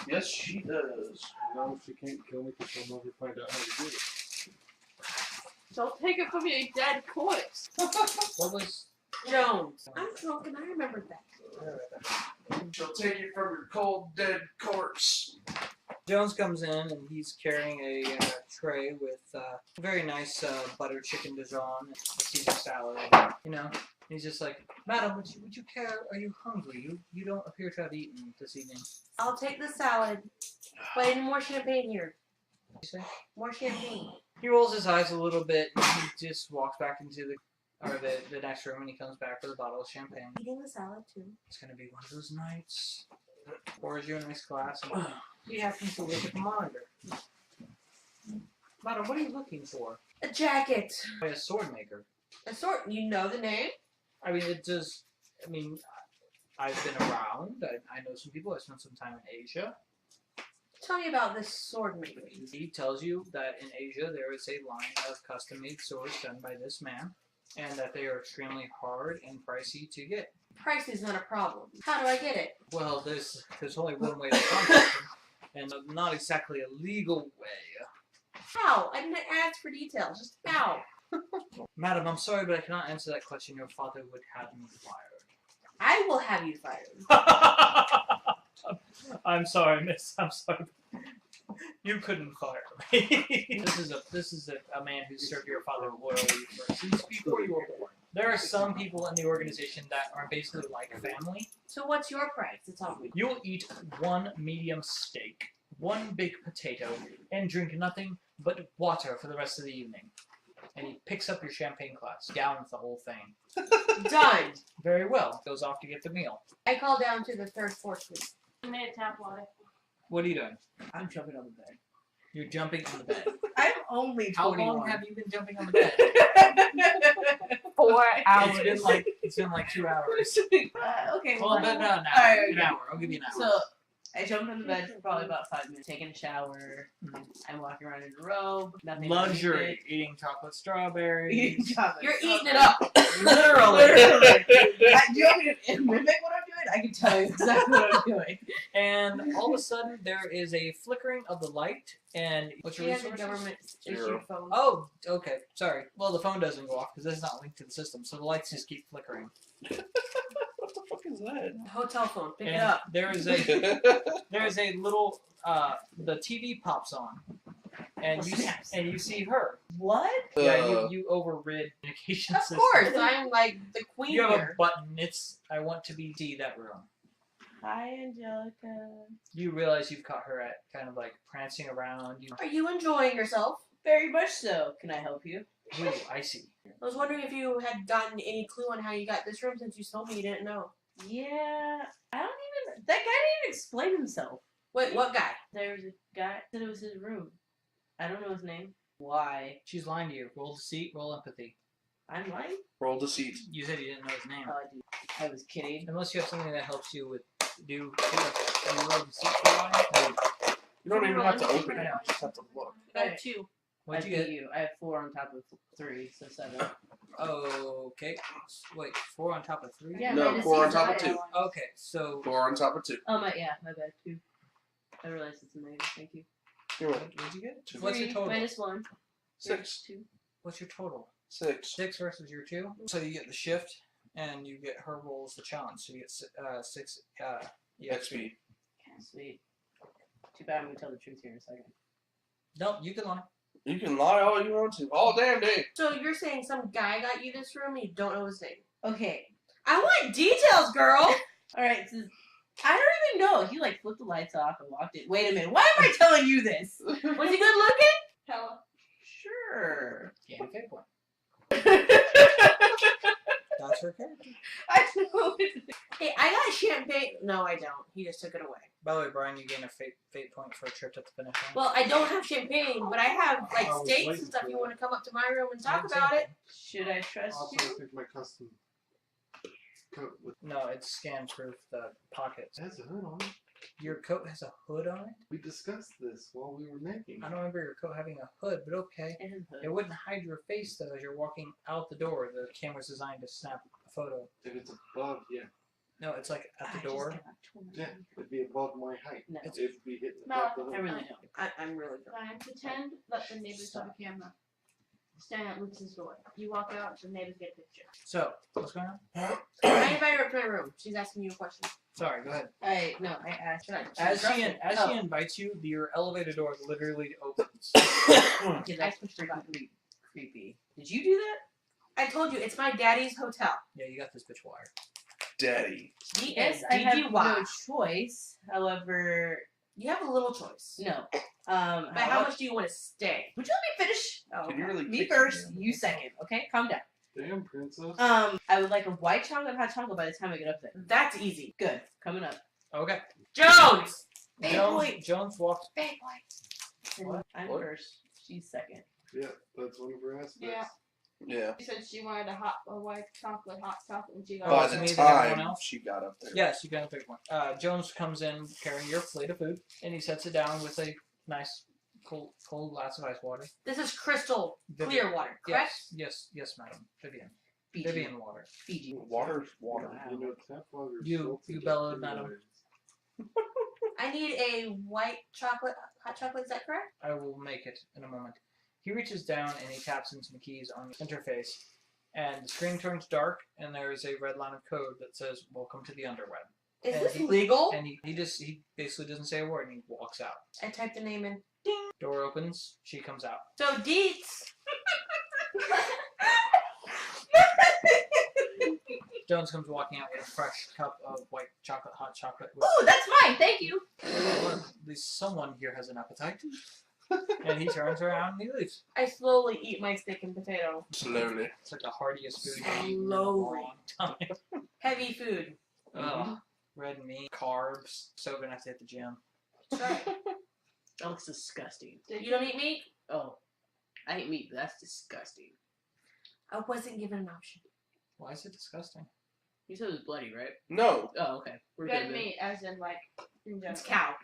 Speaker 2: Yes, she does.
Speaker 4: No, she can't kill me because she'll never find out how to do it.
Speaker 5: Don't take it from me, a dead corpse.
Speaker 1: What was...
Speaker 6: Jones. I'm drunk and I remembered that.
Speaker 2: She'll take you from your cold, dead corpse.
Speaker 1: Jones comes in and he's carrying a tray with very nice butter chicken Dijon and a Caesar salad. You know, he's just like, "Madam, would you care? Are you hungry? You don't appear to have eaten this evening."
Speaker 6: I'll take the salad. But I need more champagne here.
Speaker 1: What do you say?
Speaker 6: More champagne.
Speaker 1: He rolls his eyes a little bit and he just walks back into the next room and he comes back with a bottle of champagne.
Speaker 6: Eating the salad too.
Speaker 1: It's gonna be one of those nights. Pours you a nice glass and he happens to look at the monitor. Madam, what are you looking for?
Speaker 6: A jacket.
Speaker 1: A sword maker.
Speaker 6: A sword. You know the name?
Speaker 1: I mean, it does. I mean, I've been around. I know some people. I spent some time in Asia.
Speaker 6: Tell me about this sword maker.
Speaker 1: He tells you that in Asia there is a line of custom-made swords done by this man, and that they are extremely hard and pricey to get.
Speaker 6: Price is not a problem. How do I get it?
Speaker 1: Well, there's only one way to contact him, and not exactly a legal way.
Speaker 6: How? I didn't ask for details. Just how?
Speaker 1: Madam, I'm sorry, but I cannot answer that question. Your father would have me fired.
Speaker 6: I will have you fired.
Speaker 1: I'm sorry, miss. I'm sorry. You couldn't fire me. This is a man who served your father loyally since before you were born. There are some people in the organization that are basically like family.
Speaker 6: So what's your price? It's all me.
Speaker 1: You'll eat one medium steak, one big potato, and drink nothing but water for the rest of the evening. And he picks up your champagne glass, downs the whole thing.
Speaker 6: Done.
Speaker 1: Very well. Goes off to get the meal.
Speaker 6: I call down to the third floor suite.
Speaker 5: I made a tap water.
Speaker 1: What are you doing?
Speaker 3: I'm jumping on the bed.
Speaker 1: You're jumping on the bed.
Speaker 3: I'm only 21.
Speaker 1: How long have you been jumping on the bed?
Speaker 5: 4 hours.
Speaker 1: It's been like 2 hours.
Speaker 3: Okay,
Speaker 1: Well,
Speaker 3: fine.
Speaker 1: no, an hour.
Speaker 3: Alright,
Speaker 1: An hour. I'll give you an hour.
Speaker 3: So, I jumped on the bed for probably about 5 minutes, taking a shower.
Speaker 1: Mhm.
Speaker 3: I'm walking around in a robe. Nothing
Speaker 1: Luxury. Eating chocolate strawberries.
Speaker 6: You're eating it up.
Speaker 1: Literally.
Speaker 3: Do you want me to mimic what I'm doing? I can tell you exactly what I'm doing.
Speaker 1: And all of a sudden, there is a flickering of the light. And what's
Speaker 6: She
Speaker 1: your
Speaker 6: has a
Speaker 1: resources?
Speaker 6: government
Speaker 2: Zero.
Speaker 6: issue phone.
Speaker 1: Oh, okay. Sorry. Well, the phone doesn't go off because it's not linked to the system, so the lights just keep flickering.
Speaker 2: What the fuck is that?
Speaker 6: Hotel phone. Pick it
Speaker 1: And
Speaker 6: up.
Speaker 1: there is a little the TV pops on, and you see her.
Speaker 3: What?
Speaker 1: Yeah, you overrid communication
Speaker 6: Of
Speaker 1: system.
Speaker 6: course, I'm like the queen
Speaker 1: You have
Speaker 6: here.
Speaker 1: a button. It's I want to be that room.
Speaker 3: Hi, Angelica.
Speaker 1: You realize you've caught her at kind of like prancing around.
Speaker 6: Are you enjoying yourself?
Speaker 3: Very much so. Can I help you?
Speaker 1: Ooh, I see.
Speaker 6: I was wondering if you had gotten any clue on how you got this room since you told me you didn't know.
Speaker 3: Yeah, I don't even. That guy didn't even explain himself.
Speaker 6: Wait, what guy?
Speaker 3: There was a guy said it was his room. I don't know his name. Why?
Speaker 1: She's lying to you. Roll deceit, roll empathy.
Speaker 3: I'm lying?
Speaker 2: Roll deceit.
Speaker 1: You said you didn't know his name.
Speaker 3: Oh, I do. I was kidding.
Speaker 1: Unless you have something that helps you with do roll deceit for lying? No.
Speaker 2: You don't even have to
Speaker 1: Roll
Speaker 2: open it.
Speaker 1: empathy.
Speaker 2: You just have to look.
Speaker 5: I have 2.
Speaker 1: What'd you
Speaker 3: I
Speaker 1: get?
Speaker 3: beat you. I have 4 on top of 3, so 7.
Speaker 1: Okay. Wait, 4 on top of 3?
Speaker 3: Yeah,
Speaker 2: No,
Speaker 3: my
Speaker 2: 4 on
Speaker 3: deceit's
Speaker 2: top of
Speaker 3: higher.
Speaker 2: 2.
Speaker 1: Okay, so
Speaker 2: 4 on top of 2.
Speaker 3: Oh, my bad, 2. I realized it's a negative, thank you.
Speaker 2: You're right.
Speaker 1: what'd you get?
Speaker 2: 2.
Speaker 1: What's your
Speaker 3: 3
Speaker 1: total?
Speaker 3: minus 1.
Speaker 2: 6.
Speaker 3: 2.
Speaker 1: What's your total?
Speaker 2: 6.
Speaker 1: 6 versus your 2. So you get the shift, and you get her rolls the challenge. So you get 6
Speaker 2: XP.
Speaker 3: Sweet. Too bad I'm going to tell the truth here in a second.
Speaker 1: Nope, you can lie.
Speaker 2: You can lie all you want to. All damn day.
Speaker 6: So you're saying some guy got you this room and you don't know his name?
Speaker 3: Okay.
Speaker 6: I want details, girl!
Speaker 3: Alright, so I don't even know. He like flipped the lights off and walked in. Wait a minute. Why am I telling you this?
Speaker 6: Was he good looking?
Speaker 5: Hella.
Speaker 3: Sure.
Speaker 1: Gain a fate point. That's her character.
Speaker 3: I know.
Speaker 6: Hey, I got champagne. No, I don't. He just took it away.
Speaker 1: By the way, Brian, you gain a fate point for a trip to the finish line.
Speaker 6: Well, I don't have champagne, but I have like
Speaker 4: I was
Speaker 6: steaks
Speaker 4: waiting
Speaker 6: and stuff.
Speaker 4: for
Speaker 6: You
Speaker 4: that.
Speaker 6: want to come up to my room and talk
Speaker 1: Didn't
Speaker 6: about
Speaker 1: say
Speaker 6: it?
Speaker 3: Should I trust
Speaker 4: Also,
Speaker 3: you?
Speaker 4: I think my custom coat with
Speaker 1: No, it's scan-proof, the pockets.
Speaker 4: it has a hood on it.
Speaker 1: Your coat has a hood on it?
Speaker 4: We discussed this while we were making
Speaker 1: I
Speaker 4: it.
Speaker 1: don't remember your coat having a hood, but okay.
Speaker 3: And his
Speaker 1: It
Speaker 3: hood.
Speaker 1: wouldn't hide your face, though, as you're walking out the door. The camera's designed to snap a photo.
Speaker 4: If it's above, yeah.
Speaker 1: No, it's like at the
Speaker 3: I
Speaker 1: door.
Speaker 3: just got 20.
Speaker 4: Yeah, it'd be above my height.
Speaker 3: No,
Speaker 4: It'd be hitting
Speaker 5: No,
Speaker 4: above the hood.
Speaker 3: I really don't.
Speaker 6: I'm really good.
Speaker 5: Fine. Pretend that the neighbors have a camera. Stand at Luke's door. You walk out, the neighbors get a picture.
Speaker 1: So, what's going on?
Speaker 6: I invite her up to my room. She's asking you a question.
Speaker 1: Sorry, go ahead.
Speaker 3: I asked.
Speaker 1: As
Speaker 3: Trust
Speaker 1: she
Speaker 3: me.
Speaker 1: as
Speaker 3: Oh.
Speaker 1: she invites you, your elevator door literally opens.
Speaker 3: Yeah, that's freaking creepy. Did you do that?
Speaker 6: I told you, it's my daddy's hotel.
Speaker 1: Yeah, you got this bitch wired.
Speaker 2: Daddy.
Speaker 3: Yes, I have no choice. However,
Speaker 6: You have a little choice.
Speaker 3: no.
Speaker 6: But how much do you want to stay?
Speaker 3: Would you let me finish?
Speaker 6: Oh,
Speaker 2: Can you really
Speaker 3: Me
Speaker 2: kick
Speaker 3: first,
Speaker 2: me?
Speaker 3: you second. Okay, calm down.
Speaker 4: Damn, princess.
Speaker 3: I would like a white chocolate hot chocolate by the time I get up there.
Speaker 6: That's easy.
Speaker 3: Good, coming up.
Speaker 1: Okay.
Speaker 6: Jones!
Speaker 3: Big
Speaker 1: Jones,
Speaker 3: boy.
Speaker 1: Jones walks.
Speaker 3: Big boy.
Speaker 1: What?
Speaker 3: I'm
Speaker 2: What?
Speaker 3: first. She's second.
Speaker 4: Yeah, that's one of her aspects.
Speaker 5: Yeah.
Speaker 2: Yeah.
Speaker 5: She said she wanted a white hot chocolate, and she got
Speaker 1: Oh,
Speaker 2: By
Speaker 1: it's
Speaker 2: the
Speaker 1: me than everyone
Speaker 2: time
Speaker 1: else?
Speaker 2: she got up there.
Speaker 1: Yes, you got a big one. Jones comes in carrying your plate of food, and he sets it down with a nice, cold glass of ice water.
Speaker 6: This is crystal
Speaker 1: Vivian.
Speaker 6: clear water, correct?
Speaker 1: Yes, madam. Vivian.
Speaker 3: Fiji.
Speaker 1: Vivian water.
Speaker 3: Fiji.
Speaker 2: Water's water.
Speaker 3: Wow.
Speaker 4: You know, tap water is
Speaker 1: You
Speaker 4: salty
Speaker 1: bellowed,
Speaker 4: just
Speaker 1: madam.
Speaker 4: right.
Speaker 6: I need a white chocolate, hot chocolate, is that correct?
Speaker 1: I will make it in a moment. He reaches down and he taps in some keys on the interface, and the screen turns dark, and there is a red line of code that says, "Welcome to the underweb."
Speaker 6: Is
Speaker 1: And
Speaker 6: this
Speaker 1: he-
Speaker 6: legal?
Speaker 1: And he basically doesn't say a word, and he walks out.
Speaker 6: I typed the name in.
Speaker 1: Door opens, she comes out.
Speaker 6: So Deets.
Speaker 1: Jones comes walking out with a fresh cup of white chocolate, hot chocolate. With,
Speaker 3: Oh, that's mine. Thank you.
Speaker 1: well, at least someone here has an appetite. And he turns around and he leaves.
Speaker 6: I slowly eat my steak and potato.
Speaker 2: Slowly.
Speaker 1: It's like the heartiest food you've eaten in a
Speaker 6: Slowly.
Speaker 1: long time.
Speaker 6: Heavy food.
Speaker 1: Ugh. Red meat, carbs. So gonna have to hit the gym.
Speaker 6: That's right.
Speaker 3: That looks disgusting.
Speaker 6: You don't eat meat?
Speaker 3: Oh, I eat meat, but that's disgusting.
Speaker 6: I wasn't given an option.
Speaker 1: Why is it disgusting?
Speaker 3: You said it was bloody, right?
Speaker 2: No.
Speaker 3: Oh, okay. We're
Speaker 5: Red
Speaker 3: good.
Speaker 5: meat, as in like in general.
Speaker 6: It's cow.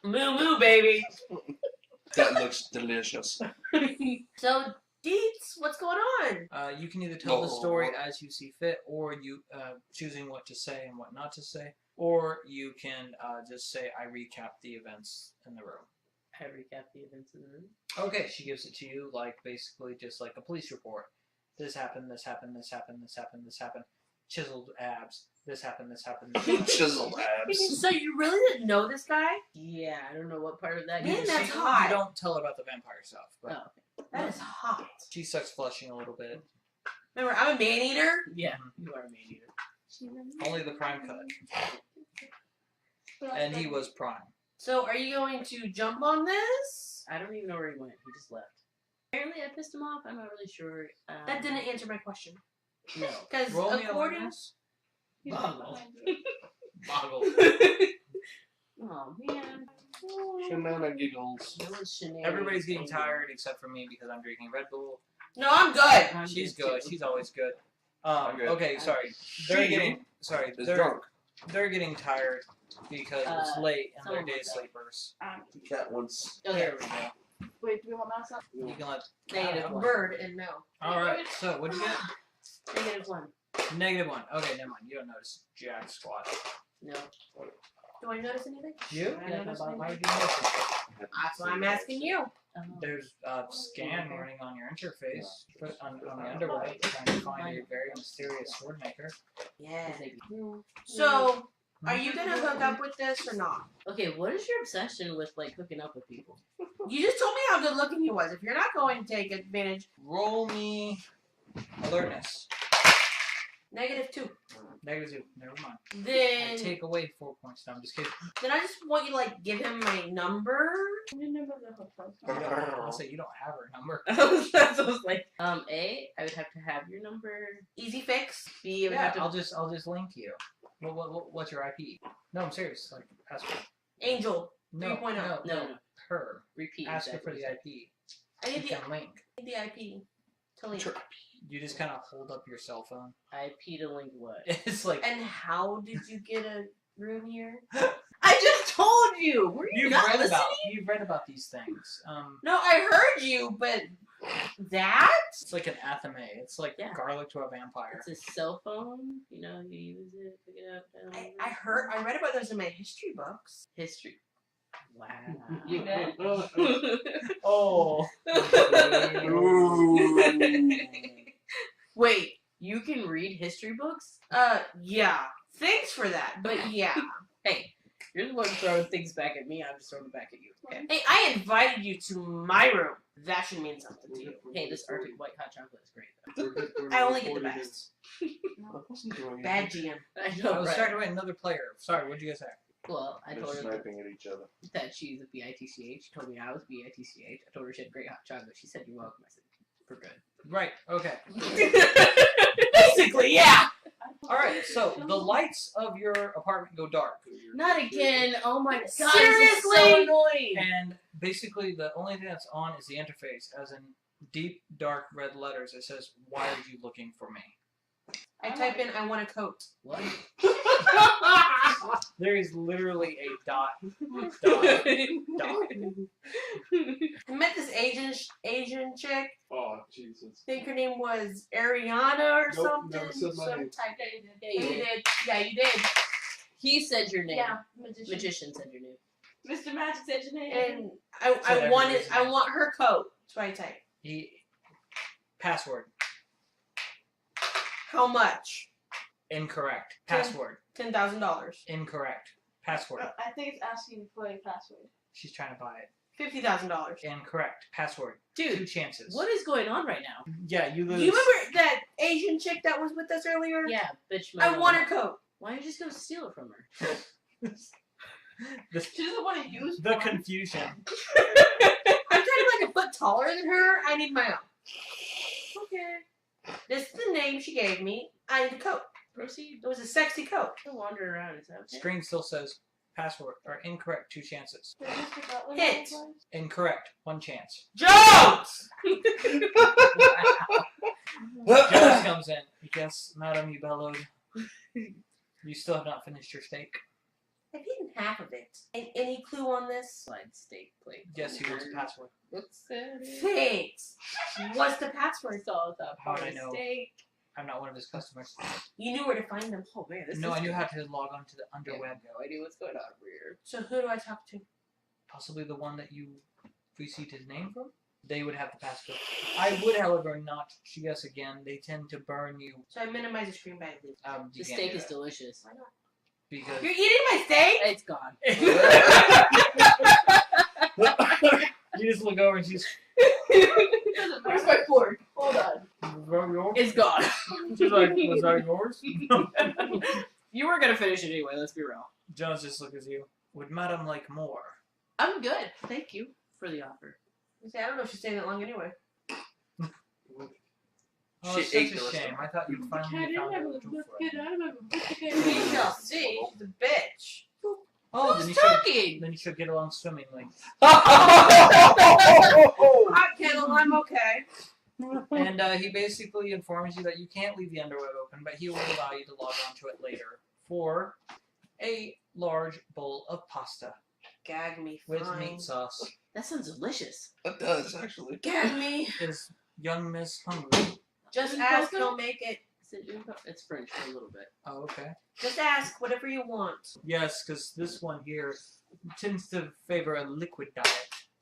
Speaker 6: Moo moo, baby.
Speaker 2: That looks delicious.
Speaker 6: So Deets, what's going on?
Speaker 1: You can either tell the story as you see fit, or you choosing what to say and what not to say, or you can just say, "I recap the events in the room."
Speaker 3: I recap the events in the room.
Speaker 1: Okay, she gives it to you like basically just like a police report. This happened, this happened, this happened, this happened, this happened. Chiseled abs. This happened, this happened, this happened.
Speaker 2: Chiseled abs.
Speaker 6: So you really didn't know this guy?
Speaker 3: Yeah, I don't know what part of that.
Speaker 6: Man,
Speaker 3: you
Speaker 6: that's
Speaker 3: see.
Speaker 6: hot.
Speaker 1: You don't tell her about the vampire stuff, but
Speaker 3: Oh,
Speaker 6: That is hot.
Speaker 1: she starts flushing a little bit.
Speaker 6: Remember, I'm a man eater.
Speaker 3: yeah, you are a man eater.
Speaker 1: Only the prime cut. And he was prime.
Speaker 6: So are you going to jump on this?
Speaker 3: I don't even know where he went. He just left. Apparently, I pissed him off. I'm not really sure.
Speaker 6: That didn't answer my question.
Speaker 3: No.
Speaker 6: Because
Speaker 1: Roll me
Speaker 6: according
Speaker 1: awareness.
Speaker 3: Boggle.
Speaker 1: Boggle.
Speaker 3: Oh man.
Speaker 2: Shenanigans.
Speaker 3: That was shenanigans.
Speaker 1: Everybody's getting tired except for me because I'm drinking Red Bull.
Speaker 6: No, I'm good.
Speaker 1: She's good. She's always good.
Speaker 2: I'm good.
Speaker 1: Okay, sorry. They're
Speaker 2: She
Speaker 1: getting
Speaker 2: is drunk.
Speaker 1: they're getting tired because it's late and they're
Speaker 3: someone
Speaker 1: day
Speaker 3: like that.
Speaker 1: sleepers.
Speaker 2: Cat once.
Speaker 3: Okay.
Speaker 1: There we go.
Speaker 5: Wait, do we want mouse up?
Speaker 1: You can let.
Speaker 3: Negative one.
Speaker 6: Bird and no.
Speaker 1: All right. So what'd you get?
Speaker 3: -1.
Speaker 1: -1. Okay, never mind. You don't notice jack squat.
Speaker 3: No.
Speaker 6: Do I notice anything?
Speaker 1: You?
Speaker 3: I don't know about
Speaker 1: Why did you notice it?
Speaker 6: That's why I'm asking you.
Speaker 1: There's a scan running on your interface on the underway, trying to find a very mysterious sword maker.
Speaker 6: Yeah.
Speaker 3: They-
Speaker 6: So, are you gonna hook up with this or not?
Speaker 3: Okay, what is your obsession with like hooking up with people?
Speaker 6: You just told me how good looking he was. If you're not going to take advantage,
Speaker 1: Roll me alertness.
Speaker 6: -2.
Speaker 1: -2. Never mind. I
Speaker 6: Then,
Speaker 1: take away 4 points. No, I'm just kidding.
Speaker 6: then I just want you to like give him my number.
Speaker 5: Your number of the hotel.
Speaker 1: I'll say you don't have her number.
Speaker 3: That's what I was like. A, I would have to have your number.
Speaker 6: Easy fix.
Speaker 3: B, I would
Speaker 1: Yeah,
Speaker 3: have to.
Speaker 1: I'll just link you. What's your IP? No, I'm serious. Like, ask her.
Speaker 6: Angel.
Speaker 1: No,
Speaker 6: 3.0.
Speaker 3: No.
Speaker 1: her.
Speaker 3: Repeat.
Speaker 1: Ask her for
Speaker 3: exactly.
Speaker 1: the IP.
Speaker 6: I need
Speaker 1: You
Speaker 6: the,
Speaker 1: can link.
Speaker 6: IP. To link.
Speaker 2: Sure.
Speaker 1: You just kind of hold up your cell phone.
Speaker 3: IP to link what?
Speaker 1: It's like
Speaker 6: And how did you get a room here?
Speaker 3: I just told you. Were you
Speaker 1: you've
Speaker 3: not
Speaker 1: read
Speaker 3: listening?
Speaker 1: about these things.
Speaker 6: No, I heard you, but that?
Speaker 1: It's like an athame. It's like
Speaker 3: Yeah.
Speaker 1: garlic to a vampire.
Speaker 3: It's a cell phone. You know, you use it, pick it up.
Speaker 6: I read about those in my history books.
Speaker 3: History. Wow.
Speaker 5: You did?
Speaker 1: Oh.
Speaker 3: Wait, you can read history books?
Speaker 6: Yeah. Thanks for that, but yeah.
Speaker 3: Hey, you're the one throwing things back at me. I'm just throwing it back at you. Okay.
Speaker 6: Hey, I invited you to my room. That should mean something to you.
Speaker 3: Hey, this Arctic white hot chocolate is great.
Speaker 6: I only get the best.
Speaker 2: I wasn't doing
Speaker 6: Bad
Speaker 2: anything.
Speaker 6: GM.
Speaker 3: I
Speaker 1: I
Speaker 3: know,
Speaker 1: was
Speaker 3: right?
Speaker 1: trying to win another player. Sorry, what'd you guys say?
Speaker 3: Well, I
Speaker 2: They're
Speaker 3: told her
Speaker 2: sniping at each other.
Speaker 3: that she's a BITCH. She told me I was BITCH. I told her she had great hot chocolate. She said, "You're welcome." I said, "We're good."
Speaker 1: Right. Okay.
Speaker 6: Basically, yeah.
Speaker 1: All right. So the lights of your apartment go dark,
Speaker 3: Not again. Oh my god. This is
Speaker 6: Seriously?
Speaker 3: so annoying.
Speaker 1: and basically the only thing that's on is the interface, as in deep dark red letters. It says, "Why are you looking for me?"
Speaker 6: I type in, I want a coat.
Speaker 3: What?
Speaker 1: There is literally a dot. Dot.
Speaker 6: I met this Asian chick.
Speaker 7: Oh, Jesus.
Speaker 6: I think her name was Ariana or
Speaker 7: Nope,
Speaker 6: something.
Speaker 7: never said my name.
Speaker 5: Type that you did.
Speaker 6: Yeah, you did. Yeah, you did.
Speaker 3: He said your name.
Speaker 5: Yeah, magician.
Speaker 3: Magician said your name.
Speaker 5: Mr. Magic said your name.
Speaker 6: And
Speaker 1: Said
Speaker 6: I wanted,
Speaker 1: everybody's
Speaker 6: I
Speaker 1: name.
Speaker 6: want her coat. That's what I type.
Speaker 1: Password
Speaker 6: How much?
Speaker 1: incorrect. Password
Speaker 6: $10,000.
Speaker 1: incorrect. Password.
Speaker 5: I think it's asking for a password.
Speaker 1: She's trying to buy it.
Speaker 6: $50,000.
Speaker 1: Incorrect. Password. 2
Speaker 3: Dude,
Speaker 1: chances.
Speaker 3: what is going on right now?
Speaker 1: Yeah, you
Speaker 6: Do
Speaker 1: lose.
Speaker 6: you remember that Asian chick that was with us earlier?
Speaker 3: Yeah, bitch.
Speaker 6: I want her coat.
Speaker 3: Why don't you just go steal it from her?
Speaker 1: the,
Speaker 5: She doesn't want to use
Speaker 1: the
Speaker 5: one.
Speaker 1: confusion.
Speaker 6: I'm kind of like a foot taller than her. I need my own. Okay. This is the name she gave me. I need a coat.
Speaker 3: Proceed.
Speaker 6: It was a sexy coat.
Speaker 3: Don't wander around. Is that okay?
Speaker 1: Screen still says password or incorrect. 2 chances.
Speaker 5: Did Mr. Butler
Speaker 6: Hint.
Speaker 5: know it was?
Speaker 1: Incorrect. 1 chance.
Speaker 6: Jones!
Speaker 1: Jones comes in. Yes, madam, you bellowed. You still have not finished your steak.
Speaker 6: I've eaten half of it. Any clue on this?
Speaker 3: Slide steak plate.
Speaker 1: Yes, he wants a password.
Speaker 3: What's that?
Speaker 6: Thanks. What's the password?
Speaker 3: Saw the
Speaker 1: How would I
Speaker 3: part
Speaker 1: know?
Speaker 3: steak.
Speaker 1: I'm not one of his customers.
Speaker 6: You knew where to find them.
Speaker 3: Oh man, this
Speaker 1: No,
Speaker 3: is
Speaker 1: I knew
Speaker 3: good.
Speaker 1: how to log on to the
Speaker 3: I have
Speaker 1: underweb.
Speaker 3: no idea what's going on over here.
Speaker 6: So who do I talk to?
Speaker 1: Possibly the one that you received his name from. They would have the password. I would, however, not guess again. They tend to burn you.
Speaker 6: So I minimize the screen by leave.
Speaker 1: You
Speaker 3: The
Speaker 1: can't
Speaker 3: steak
Speaker 1: do
Speaker 3: is
Speaker 1: that
Speaker 3: delicious.
Speaker 6: Why not?
Speaker 1: because
Speaker 6: You're eating my steak?
Speaker 3: It's gone.
Speaker 1: you just look over and she's.
Speaker 5: Where's my fork? Hold on.
Speaker 1: Was that yours?
Speaker 3: It's gone.
Speaker 1: She's like, was that yours?
Speaker 3: You were gonna finish it anyway. Let's be real.
Speaker 1: Jones just looks at you. Would madam like more?
Speaker 3: I'm good. Thank you for the offer.
Speaker 6: I don't know if she's staying that long anyway.
Speaker 1: Oh,
Speaker 2: She
Speaker 1: it's
Speaker 2: ate
Speaker 1: such
Speaker 2: the
Speaker 1: a
Speaker 2: rest
Speaker 1: shame.
Speaker 2: of
Speaker 1: I thought you'd finally found a little for it.
Speaker 6: We shall see. She's a bitch.
Speaker 1: Oh,
Speaker 6: Who's talking?
Speaker 1: then you should get along swimmingly.
Speaker 6: Hot kettle, I'm okay.
Speaker 1: And he basically informs you that you can't leave the underweb open, but he will allow you to log onto it later for a large bowl of pasta
Speaker 6: Gag me,
Speaker 1: with
Speaker 6: fine.
Speaker 1: meat sauce.
Speaker 6: That sounds delicious.
Speaker 2: It does, actually.
Speaker 6: Gag me.
Speaker 1: Is young Miss hungry?
Speaker 6: Just ask, he'll make it. It's French for a little bit.
Speaker 1: Oh, okay.
Speaker 6: Just ask whatever you want.
Speaker 1: Yes, because this one here tends to favor a liquid diet.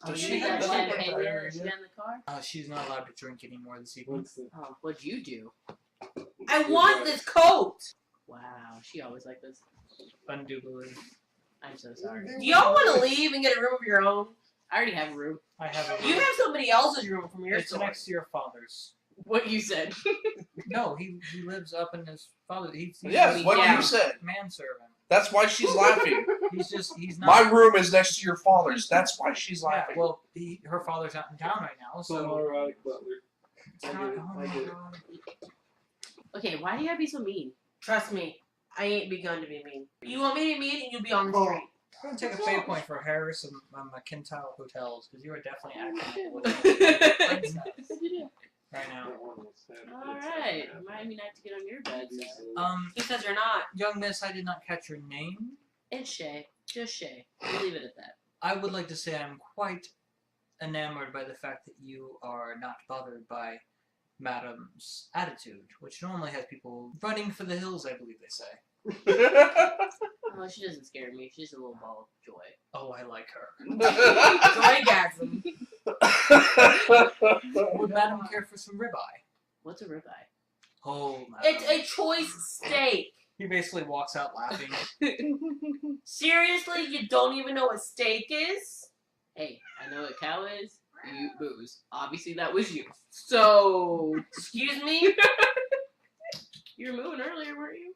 Speaker 6: Oh,
Speaker 2: Does
Speaker 6: you
Speaker 2: she
Speaker 6: need that
Speaker 2: have
Speaker 6: champagne
Speaker 2: liquid
Speaker 6: that she got in the car?
Speaker 1: She's not allowed to drink anymore this evening.
Speaker 7: What's the,
Speaker 6: Oh, what'd you do? I want this coat! Wow, she always like this.
Speaker 1: Indubitably.
Speaker 6: I'm so sorry. Do y'all want to leave and get a room of your own? I already have a room.
Speaker 1: I have a
Speaker 6: You have somebody else's room from your
Speaker 1: It's
Speaker 6: store.
Speaker 1: next to your father's.
Speaker 6: What you said.
Speaker 1: No, he lives up in his father. He's
Speaker 2: Yes, what
Speaker 6: Yeah.
Speaker 2: you said.
Speaker 1: manservant.
Speaker 2: That's why she's laughing.
Speaker 1: He's not.
Speaker 2: My room is next to your father's. That's why she's
Speaker 1: Yeah,
Speaker 2: laughing.
Speaker 1: well, her father's not in town right now,
Speaker 7: some
Speaker 1: so.
Speaker 7: autoerotic butler?
Speaker 1: It's
Speaker 7: I
Speaker 1: not,
Speaker 7: get it,
Speaker 1: oh
Speaker 7: I
Speaker 1: my
Speaker 7: get it.
Speaker 1: God.
Speaker 6: Okay, why do you gotta be so mean? Trust me, I ain't begun to be mean. You want me to be mean and you'll be on the street.
Speaker 1: I'm gonna take a fate point for Harris and McIntyre hotels because you are definitely acting like a princess right now.
Speaker 7: That one was sad. It's
Speaker 6: Alright,
Speaker 7: sad.
Speaker 6: remind me not to get on your bed.
Speaker 7: These
Speaker 6: So.
Speaker 7: are-
Speaker 6: He says you're not.
Speaker 1: Young Miss, I did not catch your name.
Speaker 6: It's Shay. Just Shay. We'll leave it at that.
Speaker 1: I would like to say I'm quite enamored by the fact that you are not bothered by Madam's attitude, which normally has people running for the hills, I believe they say.
Speaker 6: Oh, she doesn't scare me. She's a little ball of joy.
Speaker 1: Oh, I like her.
Speaker 6: Joygasm.
Speaker 1: Would Madam care for some ribeye?
Speaker 6: What's a ribeye?
Speaker 1: Oh, Madam.
Speaker 6: It's a choice steak.
Speaker 1: He basically walks out laughing.
Speaker 6: Seriously, you don't even know what steak is? Hey, I know what cow is. You booze. Obviously, that was you. So, excuse me? You were moving earlier, weren't you?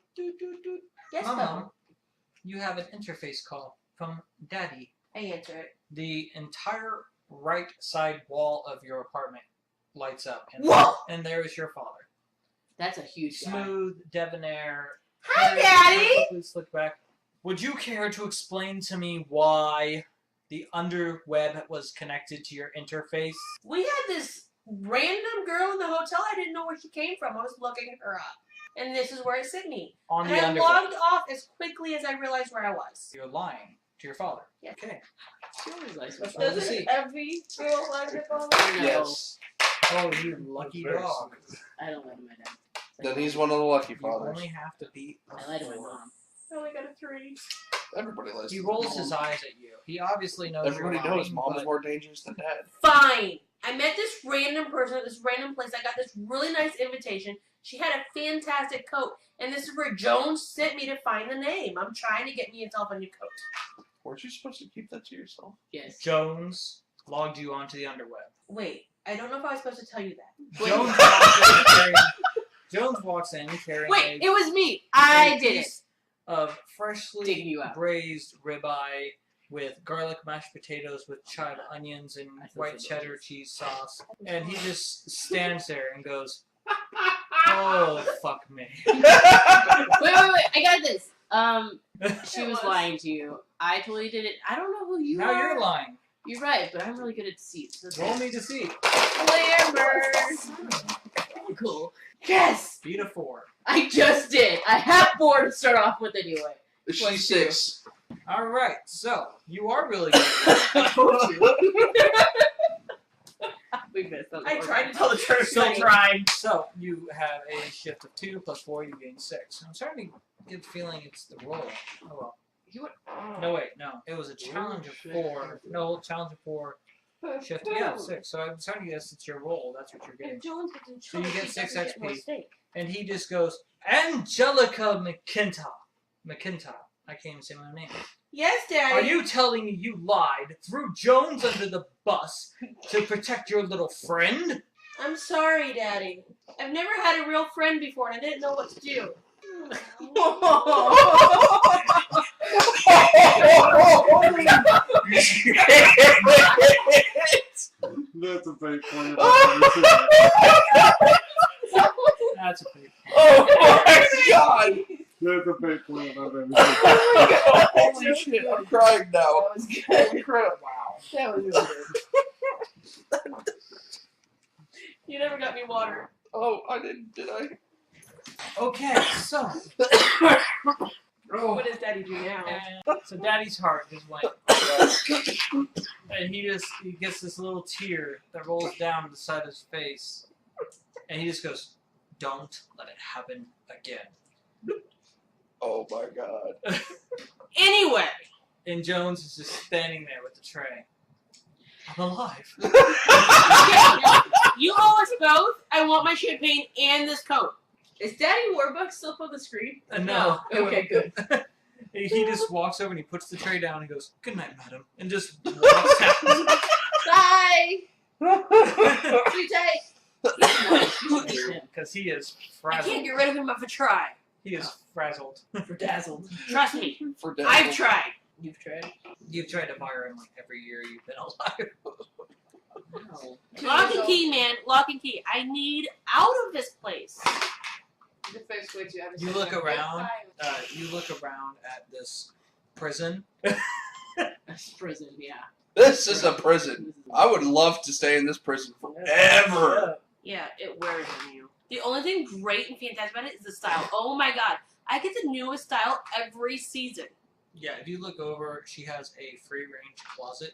Speaker 6: Yes,
Speaker 1: Mom,
Speaker 6: Mom.
Speaker 1: you have an interface call from Daddy.
Speaker 6: I answer it.
Speaker 1: The entire right side wall of your apartment lights up. And,
Speaker 6: Whoa!
Speaker 1: and there is your father.
Speaker 6: That's a huge guy.
Speaker 1: Smooth, debonair.
Speaker 6: Hi,
Speaker 1: very
Speaker 6: Daddy!
Speaker 1: perfectly slicked back. Would you care to explain to me why the underweb was connected to your interface?
Speaker 6: We had this random girl in the hotel. I didn't know where she came from. I was looking her up. And this is where it sent me.
Speaker 1: On
Speaker 6: And
Speaker 1: the
Speaker 6: I
Speaker 1: underweb.
Speaker 6: logged off as quickly as I realized where I was.
Speaker 1: You're lying to your father.
Speaker 6: Yeah.
Speaker 1: Okay.
Speaker 6: She always likes
Speaker 1: Let's
Speaker 6: me.
Speaker 1: go to see.
Speaker 6: every girl like her father? No.
Speaker 2: Yes.
Speaker 1: Oh, you lucky
Speaker 7: Very
Speaker 1: dog.
Speaker 6: I don't lie to my dad.
Speaker 2: Then he's one of the lucky
Speaker 1: You
Speaker 2: fathers.
Speaker 1: only have to beat a
Speaker 6: I lie to my
Speaker 1: 4.
Speaker 6: mom. I only got a 3.
Speaker 2: Everybody likes
Speaker 1: He
Speaker 2: his
Speaker 1: rolls
Speaker 2: mom.
Speaker 1: his eyes at you. He obviously knows
Speaker 2: Everybody
Speaker 1: you're lying,
Speaker 2: knows mom's
Speaker 1: but
Speaker 2: more dangerous than dad.
Speaker 6: Fine. I met this random person at this random place. I got this really nice invitation. She had a fantastic coat. And this is where Jones sent me to find the name. I'm trying to get me myself a new coat.
Speaker 2: Weren't you supposed to keep that to yourself?
Speaker 6: Yes.
Speaker 1: Jones logged you onto the underweb.
Speaker 6: Wait. I don't know if I was supposed to tell you that.
Speaker 1: Jones walks in carrying
Speaker 6: Wait,
Speaker 1: a
Speaker 6: it was me. I did it.
Speaker 1: piece of
Speaker 6: Digging
Speaker 1: freshly
Speaker 6: you out.
Speaker 1: braised ribeye with garlic mashed potatoes with chive onions and
Speaker 6: I feel
Speaker 1: white
Speaker 6: so
Speaker 1: cheddar
Speaker 6: delicious.
Speaker 1: cheese sauce. And he just stands there and goes, "Oh, fuck me."
Speaker 6: Wait. I got this. She was lying to you. I totally did it. I don't know who you
Speaker 1: Now
Speaker 6: are.
Speaker 1: you're lying.
Speaker 6: You're right, but I'm really good at deceit. So
Speaker 1: Roll me deceit.
Speaker 6: Glamours. Cool. Yes!
Speaker 1: Beat a 4.
Speaker 6: I just did. I have 4 to start off with anyway.
Speaker 2: She's 6.
Speaker 1: Alright, so you are really good.
Speaker 6: I told you. We missed on the
Speaker 3: I
Speaker 6: order.
Speaker 3: tried to tell the truth.
Speaker 1: So-
Speaker 3: I tried.
Speaker 1: So you have a shift of 2 plus 4, you gain 6. I'm starting to get the feeling it's the roll. Oh well.
Speaker 6: You were,
Speaker 1: No wait, no. It was a challenge of 4. No, challenge of 4. Shift, yeah, 6. So I'm starting to guess it's your roll. That's what you're getting.
Speaker 6: If Jones gets in
Speaker 1: So
Speaker 6: trouble,
Speaker 1: you get
Speaker 6: he
Speaker 1: 6
Speaker 6: doesn't get more
Speaker 1: XP.
Speaker 6: steak.
Speaker 1: And he just goes, Angelica McIntyre. I can't even say my name.
Speaker 6: Yes, Daddy.
Speaker 1: Are you telling me you lied, threw Jones under the bus to protect your little friend?
Speaker 6: I'm sorry, Daddy. I've never had a real friend before, and I didn't know what to do.
Speaker 7: That's a fake point.
Speaker 1: That's a big
Speaker 2: Oh my god!
Speaker 7: That's a the fake one I've ever seen.
Speaker 2: Holy shit, I'm crying now.
Speaker 6: That was good.
Speaker 2: Holy crap.
Speaker 1: Wow.
Speaker 6: That was really good. You never got me water.
Speaker 2: Oh, I didn't, did I?
Speaker 1: Okay, so.
Speaker 6: What does Daddy do now?
Speaker 1: So Daddy's heart just went. And he gets this little tear that rolls down the side of his face. And he just goes, "Don't let it happen again."
Speaker 2: Oh my god.
Speaker 6: Anyway.
Speaker 1: And Jones is just standing there with the tray. I'm alive.
Speaker 6: You owe us both. I want my champagne and this coat. Is Daddy Warbucks still up on the screen?
Speaker 1: No.
Speaker 6: Okay, good.
Speaker 1: He just walks over and he puts the tray down and he goes, "Good night, madam," and just walks out.
Speaker 6: Bye. Sweet day.
Speaker 1: Because he is
Speaker 6: I
Speaker 1: frazzled.
Speaker 6: can't get rid of him if I try.
Speaker 1: He is frazzled.
Speaker 6: Bedazzled. Trust me.
Speaker 2: For death.
Speaker 6: I've tried. You've tried?
Speaker 1: You've tried to fire him like every year you've been alive.
Speaker 6: No. Lock and key, man. Lock and key. I need out of this place.
Speaker 5: The first word you ever
Speaker 1: You
Speaker 5: said
Speaker 1: look
Speaker 5: was
Speaker 1: around.
Speaker 5: fire.
Speaker 1: You look around at this prison.
Speaker 6: That's prison, yeah.
Speaker 2: This is a prison. I would love to stay in this prison forever.
Speaker 6: Yeah, it wears on you. The only thing great and fantastic about it is the style. Oh my god. I get the newest style every season.
Speaker 1: Yeah, if you look over, she has a free-range closet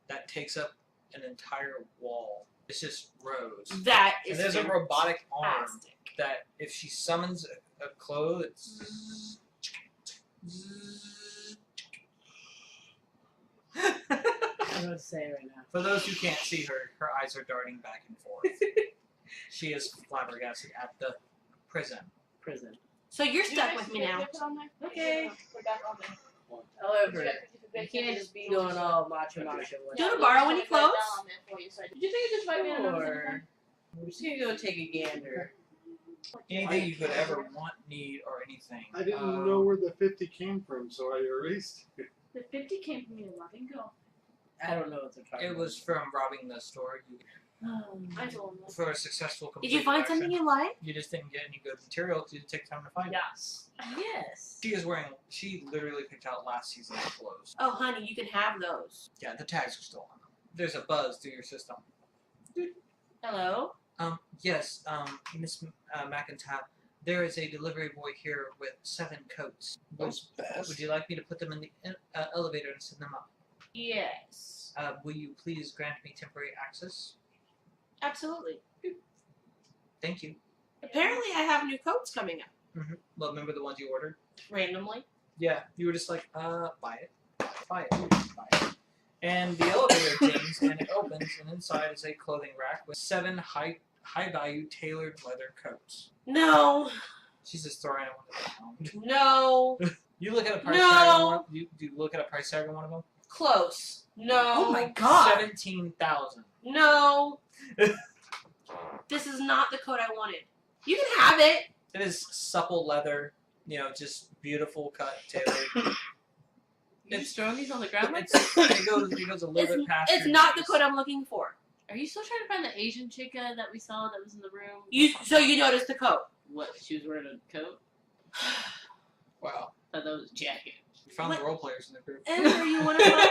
Speaker 1: that takes up an entire wall. It's just rows.
Speaker 6: That
Speaker 1: And
Speaker 6: is
Speaker 1: there's a robotic arm
Speaker 6: fantastic.
Speaker 1: that if she summons a clothes, it's
Speaker 3: I don't know what to say right now.
Speaker 1: For those who can't see her, her eyes are darting back and forth. She is flabbergasted at the prison.
Speaker 3: Prison.
Speaker 6: So you're
Speaker 5: You
Speaker 6: stuck
Speaker 5: guys
Speaker 6: with me
Speaker 5: put
Speaker 6: now.
Speaker 5: it on there?
Speaker 3: Okay.
Speaker 5: Put it back on there.
Speaker 3: However, you can't just be going all macho.
Speaker 6: Do you want to borrow any clothes?
Speaker 5: Did you think it just might be an
Speaker 3: Or we're just gonna go take a gander.
Speaker 1: Anything you could ever want, need, or anything.
Speaker 7: I didn't know where the 50 came from, so I erased it.
Speaker 5: The 50 came from your loving girl.
Speaker 3: I don't know what they're talking
Speaker 1: It was from robbing the store.
Speaker 5: I told him.
Speaker 1: For a successful complete
Speaker 6: Did you find
Speaker 1: action.
Speaker 6: something you like?
Speaker 1: You just didn't get any good material because you didn't take time to find
Speaker 5: Yes.
Speaker 3: Yes.
Speaker 1: it. She literally picked out last season's clothes.
Speaker 6: Oh, honey, you can have those.
Speaker 1: Yeah, the tags are still on them. There's a buzz through your system.
Speaker 6: Hello?
Speaker 1: Yes, Miss McIntyre, there is a delivery boy here with 7 coats.
Speaker 2: Those best.
Speaker 1: Would you like me to put them in the elevator and send them up?
Speaker 6: Yes.
Speaker 1: Will you please grant me temporary access?
Speaker 6: Absolutely.
Speaker 1: Thank you.
Speaker 6: Apparently, I have new coats coming up.
Speaker 1: Well, remember the ones you ordered?
Speaker 6: Randomly.
Speaker 1: Yeah, you were just like, buy it, buy it, buy it. And the elevator dings and it opens, and inside is a clothing rack with 7 high-value tailored leather coats.
Speaker 6: No.
Speaker 1: She's just throwing it on the ground.
Speaker 6: No.
Speaker 1: You look at a price
Speaker 6: No.
Speaker 1: tag on one. Do you look at a price tag on one of them?
Speaker 6: Close. No.
Speaker 3: Oh my god.
Speaker 1: 17,000.
Speaker 6: No. This is not the coat I wanted. You can have it.
Speaker 1: It is supple leather, just beautiful cut, tailored.
Speaker 6: You just throwing these on the ground like
Speaker 1: It goes a little bit past.
Speaker 6: It's
Speaker 1: your
Speaker 6: not the
Speaker 1: knees.
Speaker 6: coat I'm looking for.
Speaker 5: Are you still trying to find the Asian chica that we saw that was in the room?
Speaker 6: So you noticed the coat. What? She was wearing a coat?
Speaker 1: Wow.
Speaker 6: I thought that was a jacket.
Speaker 1: You found
Speaker 6: What?
Speaker 1: the role players in the group.
Speaker 6: Whatever you want to call it.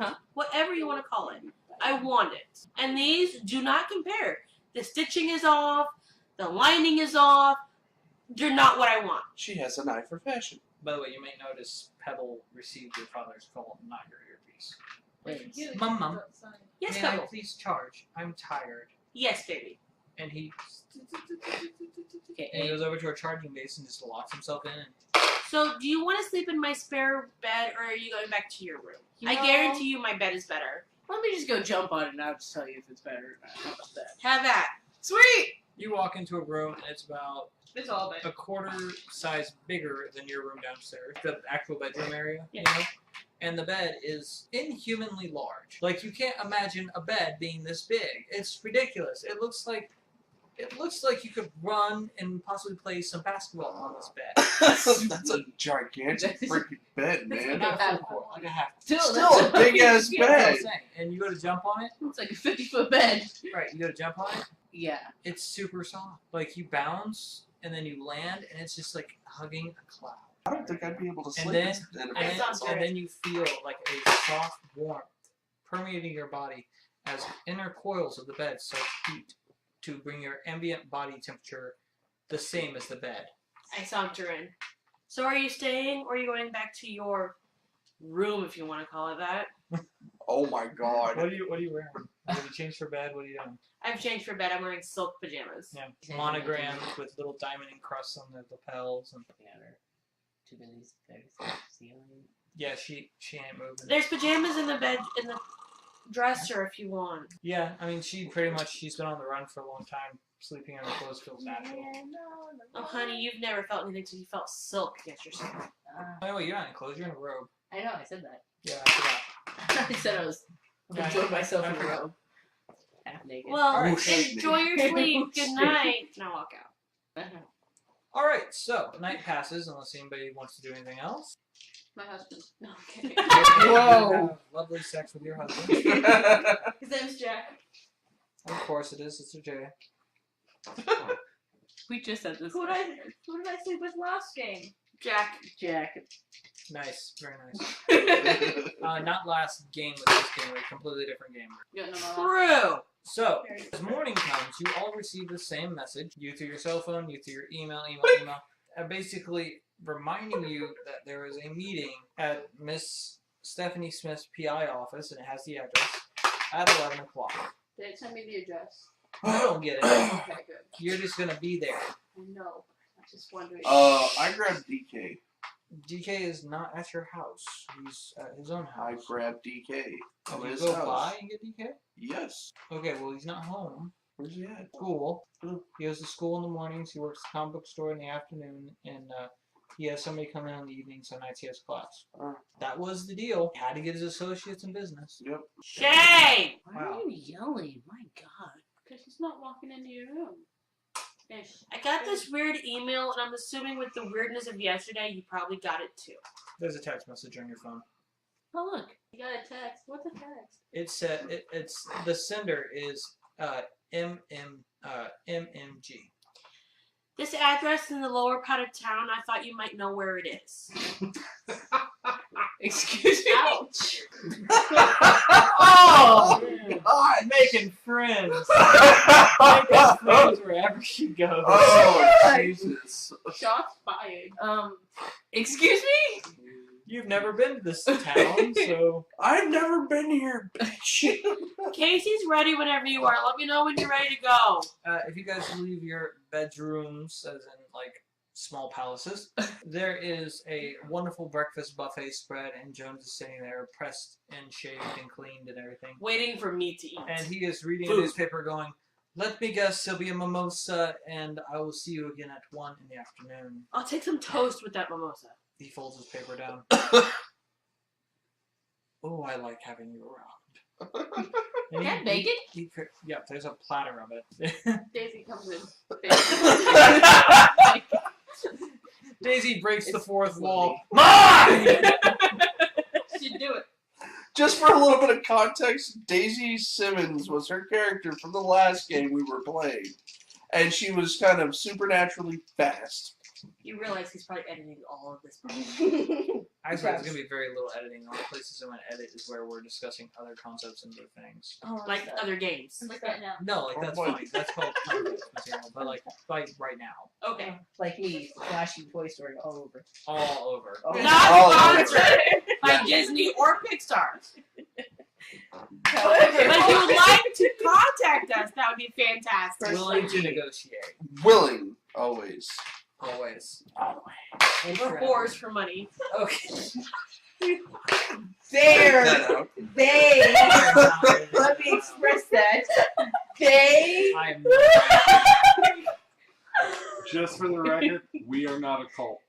Speaker 5: Huh?
Speaker 6: Whatever you want to call it. I want it. And these do not compare. The stitching is off. The lining is off. They're not what I want.
Speaker 2: She has an eye for fashion.
Speaker 1: By the way, you may notice Pebble received your father's call, not your earpiece.
Speaker 6: Wait.
Speaker 1: Mum,
Speaker 6: Yes,
Speaker 1: may I
Speaker 6: Pebble.
Speaker 1: please charge? I'm tired.
Speaker 6: Yes, baby.
Speaker 1: And he
Speaker 6: Okay.
Speaker 1: and he goes over to a charging base and just locks himself in. And
Speaker 6: So, do you want to sleep in my spare bed, or are you going back to your room? I guarantee you my bed is better.
Speaker 3: Let me just go jump on it and I'll just tell you if it's better or not. How about that?
Speaker 6: Have that.
Speaker 3: Sweet!
Speaker 1: you walk into a room and it's about
Speaker 5: It's all bad.
Speaker 1: a quarter size bigger than your room downstairs, the actual bedroom area.
Speaker 6: Yeah.
Speaker 1: You know? And the bed is inhumanly large. Like, you can't imagine a bed being this big. It's ridiculous. It looks like you could run and possibly play some basketball on this bed.
Speaker 2: That's a gigantic freaking bed, man.
Speaker 1: Not a full court, like a half.
Speaker 2: Still a big ass
Speaker 1: That's what I'm
Speaker 2: bed.
Speaker 1: saying. And you go to jump on it.
Speaker 3: It's like a 50-foot bed.
Speaker 1: Right, you go to jump on it.
Speaker 3: Yeah.
Speaker 1: It's super soft. Like, you bounce and then you land, and it's just like hugging a cloud.
Speaker 2: I don't think I'd be able to sleep.
Speaker 1: And then,
Speaker 2: in a
Speaker 1: and,
Speaker 2: bed.
Speaker 1: then, and then you feel like a soft warmth permeating your body as inner coils of the bed start to heat to bring your ambient body temperature the same as the bed.
Speaker 5: I saunter in. So are you staying, or are you going back to your room, if you want to call it that?
Speaker 2: Oh my god.
Speaker 1: What are you wearing? Have you changed for bed? What are you doing?
Speaker 5: I've changed for bed. I'm wearing silk pajamas.
Speaker 1: Yeah, monograms with little diamond encrusts on the lapels, and
Speaker 6: Too busy staring at the ceiling.
Speaker 1: yeah, she ain't moving.
Speaker 5: There's pajamas in the bed, in the dresser, if you want.
Speaker 1: Yeah, I mean, she's been on the run for a long time. Sleeping in her clothes feels natural.
Speaker 5: Oh, honey, you've never felt anything till you felt silk against your skin.
Speaker 1: Oh, wait, you're not in clothes. You're in a robe.
Speaker 6: I know, I said that.
Speaker 1: Yeah, I forgot.
Speaker 6: I said I was
Speaker 1: Yeah,
Speaker 6: enjoying myself
Speaker 1: I
Speaker 6: in a
Speaker 1: forgot.
Speaker 6: robe. Half naked.
Speaker 5: Well,
Speaker 1: Alright.
Speaker 5: enjoy your sleep. Good night. Now walk out.
Speaker 1: All right, so night passes unless anybody wants to do anything else.
Speaker 5: My husband. No, I'm kidding.
Speaker 2: Whoa.
Speaker 1: Have lovely sex with your husband.
Speaker 5: His name's Jack.
Speaker 1: Of course it is. It's a J.
Speaker 6: We just said this.
Speaker 5: Who did I sleep with last game? Jack.
Speaker 6: Jack.
Speaker 1: Nice, very nice. Not last game with this game, a completely different game.
Speaker 5: Yeah, no,
Speaker 1: True. So, as morning comes, you all receive the same message. You through your cell phone, you through your email, basically reminding you that there is a meeting at Miss Stephanie Smith's PI office, and it has the address, at 11 o'clock.
Speaker 5: Did it send me the address?
Speaker 1: I don't get it.
Speaker 5: Okay, good.
Speaker 1: You're just going to be there.
Speaker 5: I know. I'm just wondering.
Speaker 2: I grabbed DK.
Speaker 1: DK is not at your house. He's at his own
Speaker 2: I
Speaker 1: house.
Speaker 2: grabbed DK.
Speaker 1: Did
Speaker 2: From
Speaker 1: you
Speaker 2: his
Speaker 1: go
Speaker 2: house.
Speaker 1: by and get DK?
Speaker 2: Yes.
Speaker 1: Okay, well, he's not home.
Speaker 2: Where's he at?
Speaker 1: School. He goes to school in the mornings. He works at the comic book store in the afternoon, and he has somebody come in on the evenings. So nights he has class. That was the deal. He had to get his associates in business.
Speaker 2: Yep.
Speaker 5: Shame!
Speaker 6: Why are you yelling? My god.
Speaker 5: Because he's not walking into your room. Ish. I got this weird email, and I'm assuming with the weirdness of yesterday, you probably got it too.
Speaker 1: There's a text message on your phone.
Speaker 6: Oh, look.
Speaker 5: You got a text. What's a text?
Speaker 1: It's the sender is MMG.
Speaker 5: This address in the lower part of town, I thought you might know where it is.
Speaker 6: Excuse me.
Speaker 5: Ouch.
Speaker 2: Oh!
Speaker 1: God, making friends. Making friends wherever she goes.
Speaker 2: Oh, Jesus.
Speaker 5: Shots fired.
Speaker 6: Excuse me?
Speaker 1: You've never been to this town, so
Speaker 2: I've never been here, bitch.
Speaker 5: Casey's ready whenever you are. Let me know when you're ready to go.
Speaker 1: if you guys leave your bedrooms, as in like small palaces, there is a wonderful breakfast buffet spread, and Jones is sitting there, pressed and shaved and cleaned and everything.
Speaker 5: Waiting for me to eat.
Speaker 1: And he is reading a newspaper, going, "Let me guess, there'll be a mimosa, and I will see you again at 1 in the afternoon."
Speaker 5: I'll take some toast with that mimosa.
Speaker 1: He folds his paper down. Oh, I like having you around. And
Speaker 5: Can I bake it?
Speaker 1: Yeah, there's a platter of it.
Speaker 5: Daisy comes in.
Speaker 1: Daisy breaks the
Speaker 6: It's
Speaker 1: fourth
Speaker 6: slowly.
Speaker 1: wall. Mine!
Speaker 5: She'd do it.
Speaker 2: Just for a little bit of context, Daisy Simmons was her character from the last game we were playing. And she was kind of supernaturally fast.
Speaker 5: You realize he's probably editing all of this.
Speaker 1: Actually, there's going to be very little editing. The only places I'm going to edit is where we're discussing other concepts and other things.
Speaker 5: Like other games.
Speaker 3: Like that now.
Speaker 1: No, like
Speaker 2: Oh,
Speaker 1: that's
Speaker 2: boy.
Speaker 1: fine. That's called context material. But like right now,
Speaker 5: Okay.
Speaker 6: Like me, flashing Toy Story all over.
Speaker 1: all over.
Speaker 6: Oh.
Speaker 5: Not sponsored by Disney or Pixar.
Speaker 6: However,
Speaker 5: But if you would like to contact us, that would be fantastic.
Speaker 1: Willing to negotiate.
Speaker 2: Willing, always.
Speaker 1: Always.
Speaker 6: and
Speaker 5: We're whores for money.
Speaker 1: Okay.
Speaker 6: There,
Speaker 2: That out.
Speaker 6: they, let me express that. They,
Speaker 1: I'm
Speaker 7: Just for the record, we are not a cult.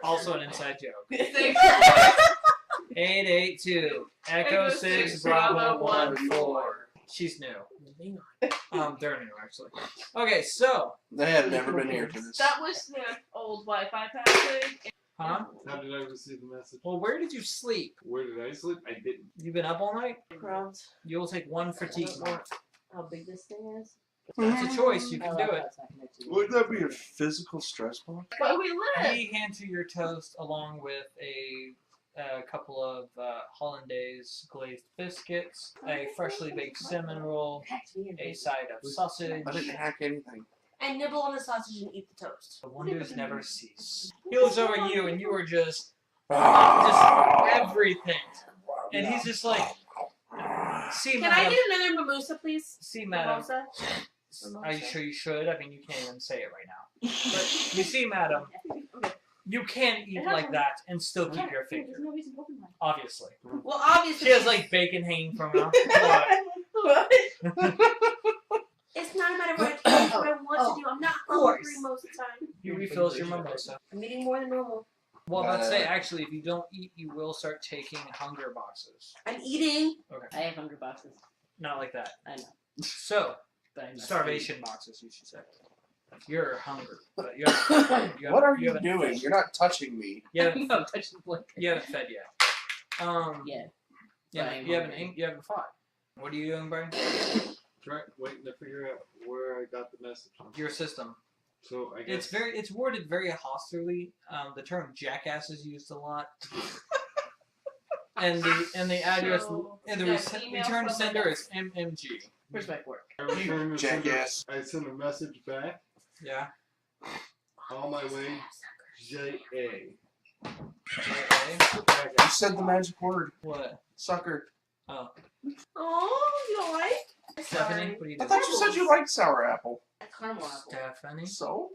Speaker 1: also an inside joke.
Speaker 5: Thanks.
Speaker 1: 882 Echo 6 Bravo 14. She's new. They're new actually. Okay, so
Speaker 2: They have never been here for this.
Speaker 5: That was the old Wi-Fi password.
Speaker 1: huh?
Speaker 7: How did I receive the message?
Speaker 1: Well, where did you sleep?
Speaker 7: Where did I sleep? I didn't.
Speaker 1: You've been up all night?
Speaker 6: Crowns.
Speaker 1: You'll take one fatigue mark.
Speaker 6: How big this thing is?
Speaker 1: That's a choice. You
Speaker 6: My
Speaker 1: can do it.
Speaker 6: laptop's not connected to
Speaker 2: Would that be a physical stress ball?
Speaker 5: Where we live.
Speaker 1: He hands you your toast along with a couple of hollandaise glazed biscuits, a freshly baked cinnamon roll, a side of sausage.
Speaker 2: I didn't hack anything.
Speaker 5: I nibble on the sausage and eat the toast.
Speaker 1: The wonders never cease. He looks over at you, and you are just
Speaker 2: Ah!
Speaker 1: everything. And he's just like, see,
Speaker 5: Can I
Speaker 1: madam.
Speaker 5: get another mimosa, please?
Speaker 1: See, madam.
Speaker 5: Mimosa?
Speaker 1: Are you sure you should? I mean, you can't even say it right now. But you see, madam, you can eat like that and still keep your
Speaker 5: There's
Speaker 1: figure.
Speaker 5: no reason to open mine.
Speaker 1: Obviously.
Speaker 5: Well, obviously.
Speaker 1: She has like bacon hanging from her mouth.
Speaker 5: What? It's not a matter of what I want to do. I'm not hungry most of the time.
Speaker 1: He refills your mimosa.
Speaker 5: I'm eating more than normal.
Speaker 1: Well, let's say actually, if you don't eat, you will start taking hunger boxes.
Speaker 5: I'm eating.
Speaker 6: I have hunger boxes.
Speaker 1: Not like that.
Speaker 6: I know.
Speaker 1: So,
Speaker 6: But I'm not
Speaker 1: starvation boxes, you should say. You're hungry, but you haven't,
Speaker 2: What are you
Speaker 1: haven't
Speaker 2: doing?
Speaker 1: fed.
Speaker 2: You're not touching me.
Speaker 1: You haven't,
Speaker 6: No, touch the blanket.
Speaker 1: you haven't fed yet.
Speaker 6: Yeah.
Speaker 1: You haven't fought. What are you doing, Brian?
Speaker 7: Waiting to figure out where I got the message from.
Speaker 1: Your system.
Speaker 7: So I guess
Speaker 1: It's worded very hostilely. The term jackass is used a lot. and the address and the
Speaker 5: that email
Speaker 1: return
Speaker 5: from
Speaker 1: sender
Speaker 5: the-
Speaker 1: is MMG.
Speaker 6: Where's my fork?
Speaker 7: I was trying to send
Speaker 2: Jackass.
Speaker 7: I sent a message back.
Speaker 1: Yeah.
Speaker 7: On my way, JA.
Speaker 1: Okay.
Speaker 2: You said the magic word.
Speaker 1: What?
Speaker 2: Sucker.
Speaker 1: Oh.
Speaker 5: Oh, you don't like?
Speaker 1: Stephanie, what are you
Speaker 2: I
Speaker 1: doing?
Speaker 2: thought you said you liked sour apple.
Speaker 6: Caramel apple.
Speaker 1: Stephanie.
Speaker 2: So?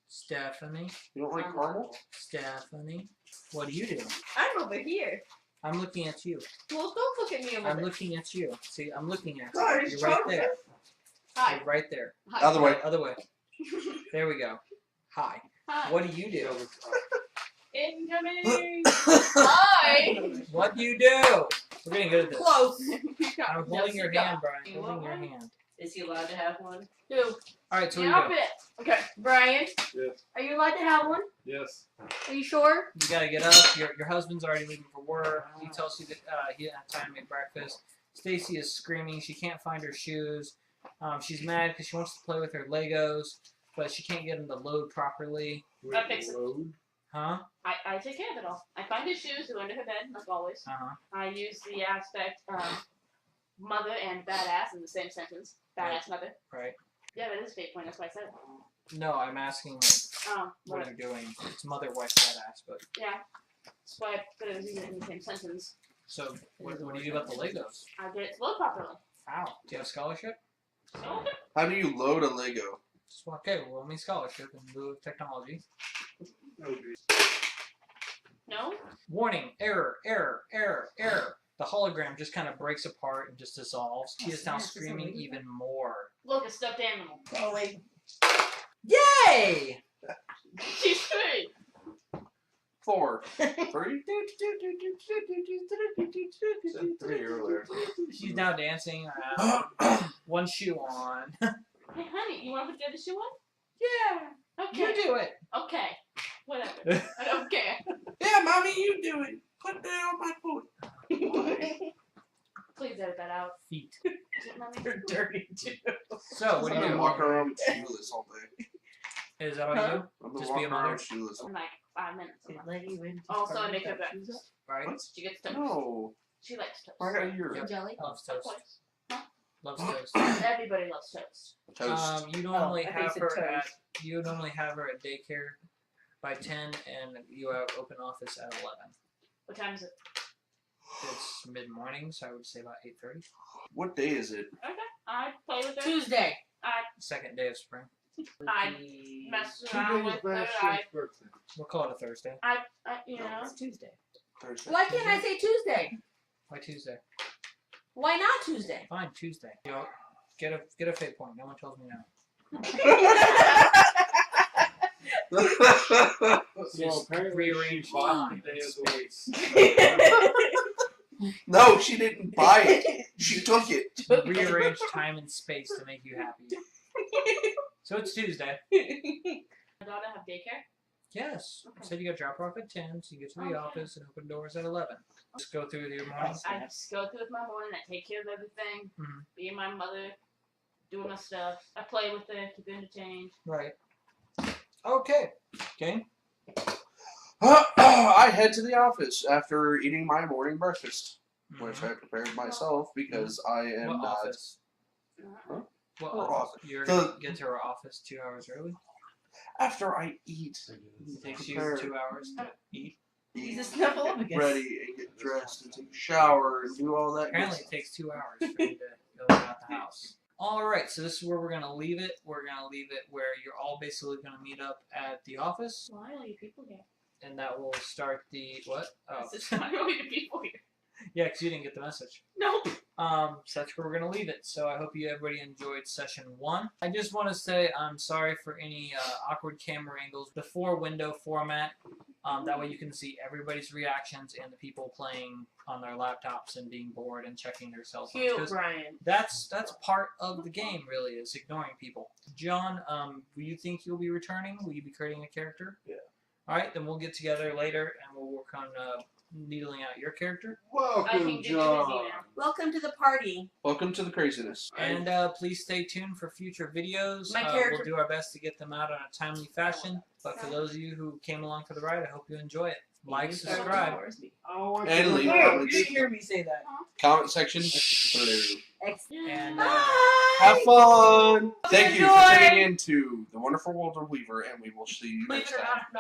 Speaker 1: Stephanie.
Speaker 2: You don't like caramel?
Speaker 1: Stephanie. What are you doing?
Speaker 5: I'm over here.
Speaker 1: I'm looking at you.
Speaker 5: Well, don't look at me over
Speaker 1: I'm
Speaker 5: there.
Speaker 1: looking at you. See, I'm looking at
Speaker 5: Sorry,
Speaker 1: you. You're right
Speaker 5: Charles.
Speaker 1: there.
Speaker 5: Hi.
Speaker 1: You're right there.
Speaker 5: Hi.
Speaker 2: Other way.
Speaker 1: Other way. There we go. Hi.
Speaker 5: Hi.
Speaker 1: What do you do?
Speaker 5: Incoming. Hi.
Speaker 1: What do you do? We're getting good at this.
Speaker 5: Close.
Speaker 1: I'm holding your hand, Brian.
Speaker 5: You
Speaker 1: Holding
Speaker 5: want
Speaker 1: your
Speaker 5: one?
Speaker 1: hand.
Speaker 6: Is he allowed to have one?
Speaker 5: Who?
Speaker 1: Alright, so we
Speaker 5: Stop
Speaker 1: go.
Speaker 5: it. Okay, Brian.
Speaker 7: Yes.
Speaker 5: Are you allowed to have one?
Speaker 7: Yes.
Speaker 5: Are you sure?
Speaker 1: You gotta get up. Your husband's already leaving for work. He tells you that he didn't have time to make breakfast. Stacy is screaming. She can't find her shoes. She's mad because she wants to play with her Legos, but she can't get them to load properly.
Speaker 5: I'll fix it.
Speaker 7: Road.
Speaker 1: Huh?
Speaker 5: I take care of it all. I find his shoes, they're under her bed, like always.
Speaker 1: Uh-huh.
Speaker 5: I use the aspect mother and badass in the same sentence. Badass mother.
Speaker 1: Right.
Speaker 5: Yeah, that is a fate point, that's why I said it.
Speaker 1: No, I'm asking like,
Speaker 5: Oh,
Speaker 1: what
Speaker 5: what?
Speaker 1: are you doing? It's mother, wife, badass, but
Speaker 5: Yeah. That's why I put it in the same sentence.
Speaker 1: so what do you do about the Legos?
Speaker 5: I get it to load properly.
Speaker 1: How? Do you have scholarship?
Speaker 5: So,
Speaker 2: How do you load a Lego?
Speaker 1: Just okay, roll me scholarship in lieu of technology.
Speaker 7: Oh, geez.
Speaker 5: no?
Speaker 1: Warning, error, error, error, error. The hologram just kind of breaks apart and just dissolves. She is now screaming even more.
Speaker 5: Look, a stuffed animal.
Speaker 3: Oh, wait.
Speaker 1: Yay!
Speaker 5: She's free.
Speaker 2: 4. 3?
Speaker 7: Said 3 earlier.
Speaker 1: She's now dancing around, one shoe on.
Speaker 5: Hey, honey, you want to put the other shoe on?
Speaker 1: Yeah,
Speaker 5: Okay.
Speaker 1: you do it.
Speaker 5: Okay. Whatever. I don't care.
Speaker 2: Yeah, mommy, you do it. Put that on my foot.
Speaker 5: Please edit that out.
Speaker 1: Feet.
Speaker 5: Mommy.
Speaker 6: You're dirty too.
Speaker 1: So, what do
Speaker 2: I've
Speaker 1: you
Speaker 2: been
Speaker 1: do?
Speaker 2: walking around with shoeless all day.
Speaker 1: Is that all you do?
Speaker 2: I've been
Speaker 1: Just be a
Speaker 2: walking around
Speaker 1: mother?
Speaker 2: with shoeless.
Speaker 5: In like 5 minutes.
Speaker 3: They let you in.
Speaker 5: Also, I make her breakfast.
Speaker 1: Right?
Speaker 5: She gets toast.
Speaker 2: No.
Speaker 5: She likes toast.
Speaker 2: Why are you?
Speaker 1: Yep.
Speaker 3: Jelly?
Speaker 1: Loves
Speaker 5: Of
Speaker 1: toast.
Speaker 5: course.
Speaker 1: Loves toast.
Speaker 5: Everybody loves toast.
Speaker 2: Toast.
Speaker 1: You normally
Speaker 6: I
Speaker 1: have
Speaker 6: think
Speaker 1: her
Speaker 6: it's
Speaker 1: at
Speaker 6: toast.
Speaker 1: daycare by 10, and you have open office at 11.
Speaker 5: What time is it?
Speaker 1: It's mid morning, so I would say about 8:30.
Speaker 2: What day is it?
Speaker 5: Okay. I play with her.
Speaker 6: Tuesday.
Speaker 1: Second day of spring.
Speaker 5: I mess
Speaker 7: 2
Speaker 5: around
Speaker 7: days
Speaker 5: with her.
Speaker 7: past
Speaker 5: I,
Speaker 7: Shay's birthday.
Speaker 1: We'll call it a Thursday.
Speaker 5: you know.
Speaker 6: It's Tuesday.
Speaker 2: Thursday.
Speaker 3: Why can't I say Tuesday?
Speaker 1: Why Tuesday?
Speaker 3: Why not Tuesday?
Speaker 1: Fine, Tuesday. You know, get a fate point. No one tells me no.
Speaker 7: So
Speaker 1: Just
Speaker 7: apparently
Speaker 1: rearrange
Speaker 7: she bought
Speaker 1: time
Speaker 7: the day
Speaker 1: and
Speaker 7: of the week.
Speaker 1: space.
Speaker 2: No, she didn't buy it. She took it.
Speaker 1: Rearrange time and space to make you happy. So it's Tuesday.
Speaker 5: My daughter have daycare.
Speaker 1: Yes.
Speaker 5: Okay.
Speaker 1: Said you got to drop her off at 10, so you get to the
Speaker 5: Okay.
Speaker 1: office and open doors at 11. Just go through your morning.
Speaker 5: I just go through with my morning. I take care of everything.
Speaker 1: Mhm.
Speaker 5: Be my mother. doing my stuff. I play with it, keep it entertained.
Speaker 1: Right. Okay. Okay.
Speaker 2: I head to the office after eating my morning breakfast, which I prepared myself because I am
Speaker 1: What
Speaker 2: not.
Speaker 1: office?
Speaker 2: Huh?
Speaker 1: What
Speaker 2: What
Speaker 1: office?
Speaker 2: office?
Speaker 1: You're
Speaker 2: The-
Speaker 1: gonna get to our office 2 hours early?
Speaker 2: After I eat,
Speaker 1: It takes you
Speaker 2: Prepare.
Speaker 1: 2 hours to eat.
Speaker 3: He's a snuffleupagus.
Speaker 2: ready, and get dressed, and take a shower, and do all that.
Speaker 1: Apparently,
Speaker 2: good
Speaker 1: it takes 2 hours for you to go out the house. All right, so this is where we're gonna leave it. We're gonna leave it where you're all basically gonna meet up at the office,
Speaker 5: Why are you people here?
Speaker 1: and that will start the what? Oh,
Speaker 5: Why are you people here?
Speaker 1: yeah, because you didn't get the message.
Speaker 5: Nope.
Speaker 1: So that's where we're gonna leave it. So I hope everybody enjoyed session 1. I just want to say I'm sorry for any awkward camera angles. The 4-window format. That way you can see everybody's reactions and the people playing on their laptops and being bored and checking their cell phones.
Speaker 3: Cute,
Speaker 1: 'Cause
Speaker 3: Brian.
Speaker 1: that's part of the game, really, is ignoring people. John, do you think you'll be returning? Will you be creating a character?
Speaker 2: Yeah.
Speaker 1: All right, then we'll get together later and we'll work on needling out your character.
Speaker 5: I
Speaker 7: Welcome,
Speaker 5: can give you his
Speaker 7: John.
Speaker 5: email.
Speaker 3: Welcome to the party.
Speaker 2: Welcome to the craziness.
Speaker 1: And please stay tuned for future videos.
Speaker 3: My
Speaker 1: We'll
Speaker 3: character-
Speaker 1: do our best to get them out in a timely fashion. But for those of you who came along for the ride, I hope you enjoy it. Like, subscribe.
Speaker 7: Oh, I
Speaker 2: And leave
Speaker 7: forgot.
Speaker 2: comments.
Speaker 3: You didn't hear me say that.
Speaker 2: Comment section below.
Speaker 1: And
Speaker 2: Have fun! Thank you for
Speaker 3: Enjoy.
Speaker 2: tuning in to The Wonderful World of Weaver, and we will see you
Speaker 3: Believe
Speaker 2: next
Speaker 3: it or
Speaker 2: time.
Speaker 3: not, I'm not